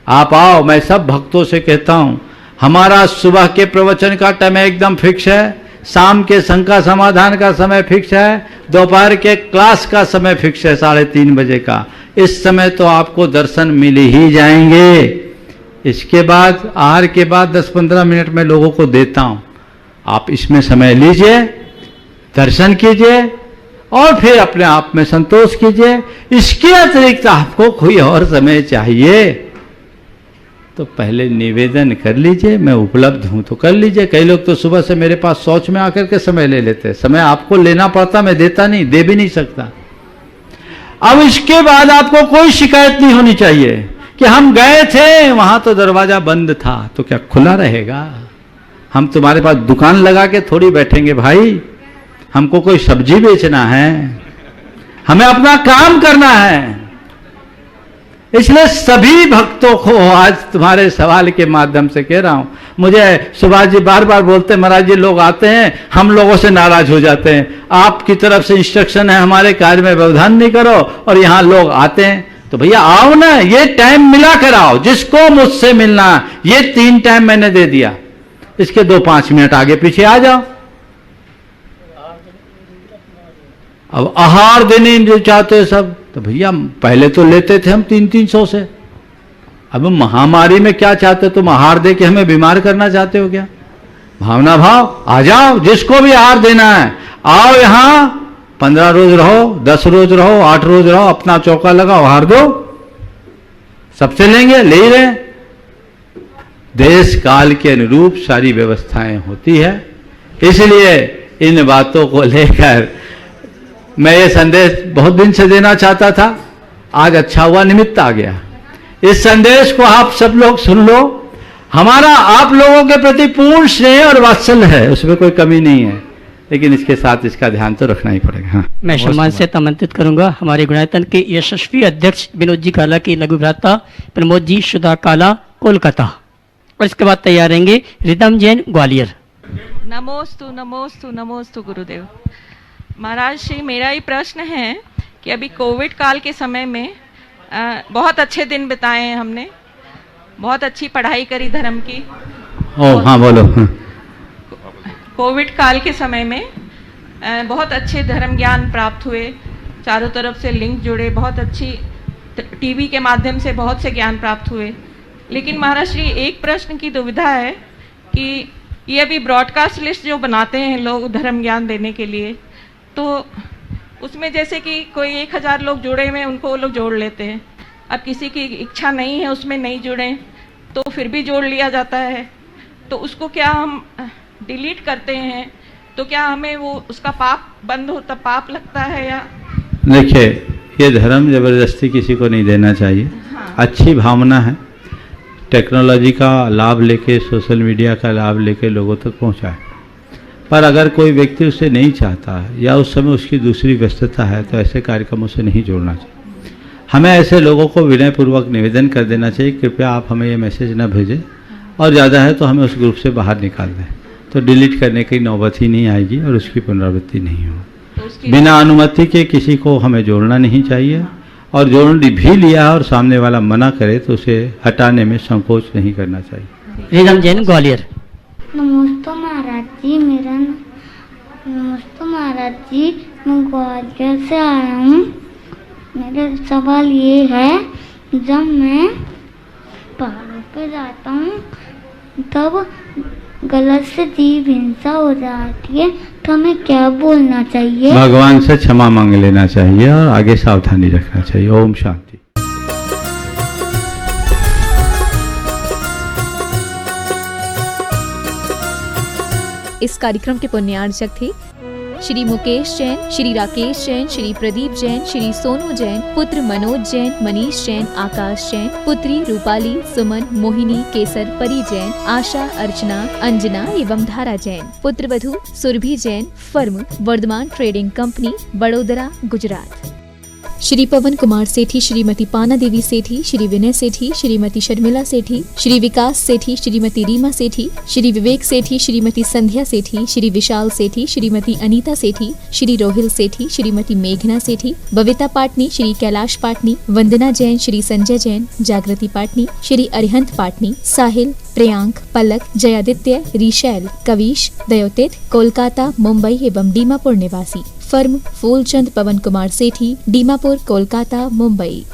आप आओ। मैं सब भक्तों से कहता हूं, हमारा सुबह के प्रवचन का टाइम एकदम फिक्स है, शाम के शंका समाधान का समय फिक्स है, दोपहर के क्लास का समय फिक्स है 3:30 बजे का। इस समय तो आपको दर्शन मिल ही जाएंगे। इसके बाद आहार के बाद 10-15 मिनट में लोगों को देता हूं, आप इसमें समय लीजिए, दर्शन कीजिए और फिर अपने आप में संतोष कीजिए। इसके अतिरिक्त आपको कोई और समय चाहिए तो पहले निवेदन कर लीजिए, मैं उपलब्ध हूं तो कर लीजिए। कई लोग तो सुबह से मेरे पास शौच में आकर के समय ले लेते हैं। समय आपको लेना पड़ता, मैं देता नहीं, दे भी नहीं सकता। अब इसके बाद आपको कोई शिकायत नहीं होनी चाहिए कि हम गए थे वहां तो दरवाजा बंद था, तो क्या खुला रहेगा? हम तुम्हारे पास दुकान लगा के थोड़ी बैठेंगे भाई, हमको कोई सब्जी बेचना है, हमें अपना काम करना है। इसलिए सभी भक्तों को आज तुम्हारे सवाल के माध्यम से कह रहा हूं। मुझे सुभाष जी बार बार बोलते हैं, महाराज जी लोग आते हैं हम लोगों से नाराज हो जाते हैं, आपकी तरफ से इंस्ट्रक्शन है हमारे कार्य में व्यवधान नहीं करो, और यहां लोग आते हैं। तो भैया आओ ना, ये टाइम मिला कर आओ, जिसको मुझसे मिलना। ये 3 टाइम मैंने दे दिया, इसके 2-5 मिनट आगे पीछे आ जाओ। अब आहार देने जो चाहते सब, तो भैया पहले तो लेते थे हम 300-300 से, अब महामारी में क्या चाहते? तुम आहार दे के हमें बीमार करना चाहते हो क्या? भावना भाव, आ जाओ, जिसको भी आहार देना है आओ यहां। 15 रोज रहो, 10 रोज रहो, 8 रोज रहो, अपना चौका लगाओ, आहार दो, सबसे लेंगे, ले ही रहे। देश काल के अनुरूप सारी व्यवस्थाएं होती है, इसलिए इन बातों को लेकर मैं ये संदेश बहुत दिन से देना चाहता था, आज अच्छा हुआ निमित्त आ गया। इस संदेश को आप सब लोग सुन लो। हमारा आप लोगों के प्रति पूर्ण स्नेह और वात्सल्य है, उसमें कोई कमी नहीं है, लेकिन इसके साथ इसका ध्यान तो रखना ही पड़ेगा। हाँ। मैं सम्मान से आमंत्रित करूंगा हमारे गुणायतन के यशस्वी अध्यक्ष विनोद जी काला की लघु भ्राता प्रमोद जी सुधा काला, कोलकाता, और इसके बाद तैयार रहेंगे रिदम जैन, ग्वालियर। नमोस्तु नमोस्तु नमोस्तु गुरुदेव। महाराज श्री, मेरा ही प्रश्न है कि अभी कोविड काल के समय में बहुत अच्छे दिन बिताए हैं हमने, बहुत अच्छी पढ़ाई करी धर्म की। हाँ बोलो। कोविड काल के समय में बहुत अच्छे धर्म ज्ञान प्राप्त हुए, चारों तरफ से लिंक जुड़े, बहुत अच्छी टीवी के माध्यम से बहुत से ज्ञान प्राप्त हुए। लेकिन महाराज श्री, एक प्रश्न की दुविधा है कि ये अभी ब्रॉडकास्ट लिस्ट जो बनाते हैं लोग धर्म ज्ञान देने के लिए, तो उसमें जैसे कि कोई 1000 लोग जुड़े हुए हैं, उनको वो लोग जोड़ लेते हैं। अब किसी की इच्छा नहीं है उसमें नहीं जुड़े तो फिर भी जोड़ लिया जाता है, तो उसको क्या हम डिलीट करते हैं तो क्या हमें वो उसका पाप बंद होता, पाप लगता है या? देखिए, ये धर्म जबरदस्ती किसी को नहीं देना चाहिए। हाँ। अच्छी भावना है, टेक्नोलॉजी का लाभ लेके, सोशल मीडिया का लाभ लेके लोगों तक पहुंचाए, पर अगर कोई व्यक्ति उसे नहीं चाहता है या उस समय उसकी दूसरी व्यस्तता है तो ऐसे कार्यक्रमों से नहीं जोड़ना चाहिए। हमें ऐसे लोगों को विनयपूर्वक निवेदन कर देना चाहिए, कृपया आप हमें ये मैसेज न भेजें, और ज़्यादा है तो हमें उस ग्रुप से बाहर निकाल दें, तो डिलीट करने की नौबत ही नहीं आएगी और उसकी पुनरावृत्ति नहीं होगी। बिना अनुमति के किसी को हमें जोड़ना नहीं चाहिए, और जोड़ भी लिया और सामने वाला मना करे तो उसे हटाने में संकोच नहीं करना चाहिए। रिदम जैन, ग्वालियर। नमस्ते महाराज जी, नमस्ते महाराज जी, मैं ग्वालियर से आया हूँ। मेरा सवाल ये है, जब मैं पहाड़ों पे जाता हूँ तब गलत से जीव हिंसा हो जाती है, तो हमें क्या बोलना चाहिए? भगवान से क्षमा मांग लेना चाहिए और आगे सावधानी रखना चाहिए। ओम शांति। इस कार्यक्रम के पुण्यार्चक थे श्री मुकेश जैन, श्री राकेश जैन, श्री प्रदीप जैन, श्री सोनू जैन, पुत्र मनोज जैन, मनीष जैन, आकाश जैन, पुत्री रूपाली, सुमन, मोहिनी, केसर, परी जैन, आशा, अर्चना, अंजना एवं धारा जैन, पुत्र वधू Surabhi Jain, firm Vardhaman trading company, Vadodara, Gujarat. Shri Pawan Kumar Sethi, Shrimati Pana Devi सेठी, श्री विनय सेठी, श्रीमती शर्मिला सेठी, श्री विकास सेठी, श्रीमती रीमा सेठी, श्री विवेक सेठी, श्रीमती संध्या सेठी, श्री विशाल सेठी, श्रीमती अनीता सेठी, श्री रोहिल सेठी, श्रीमती मेघना सेठी, बविता पाटनी, श्री कैलाश पाटनी, वंदना जैन, श्री संजय जैन, जागृति पाटनी, श्री अरिहंत पाटनी, साहिल, प्रियांक, पलक, जयादित्य, रिशैल, कविश, दयोतित, कोलकाता, मुंबई एवं दीमापुर निवासी। फर्म फूलचंद पवन कुमार सेठी, दीमापुर, कोलकाता, मुंबई।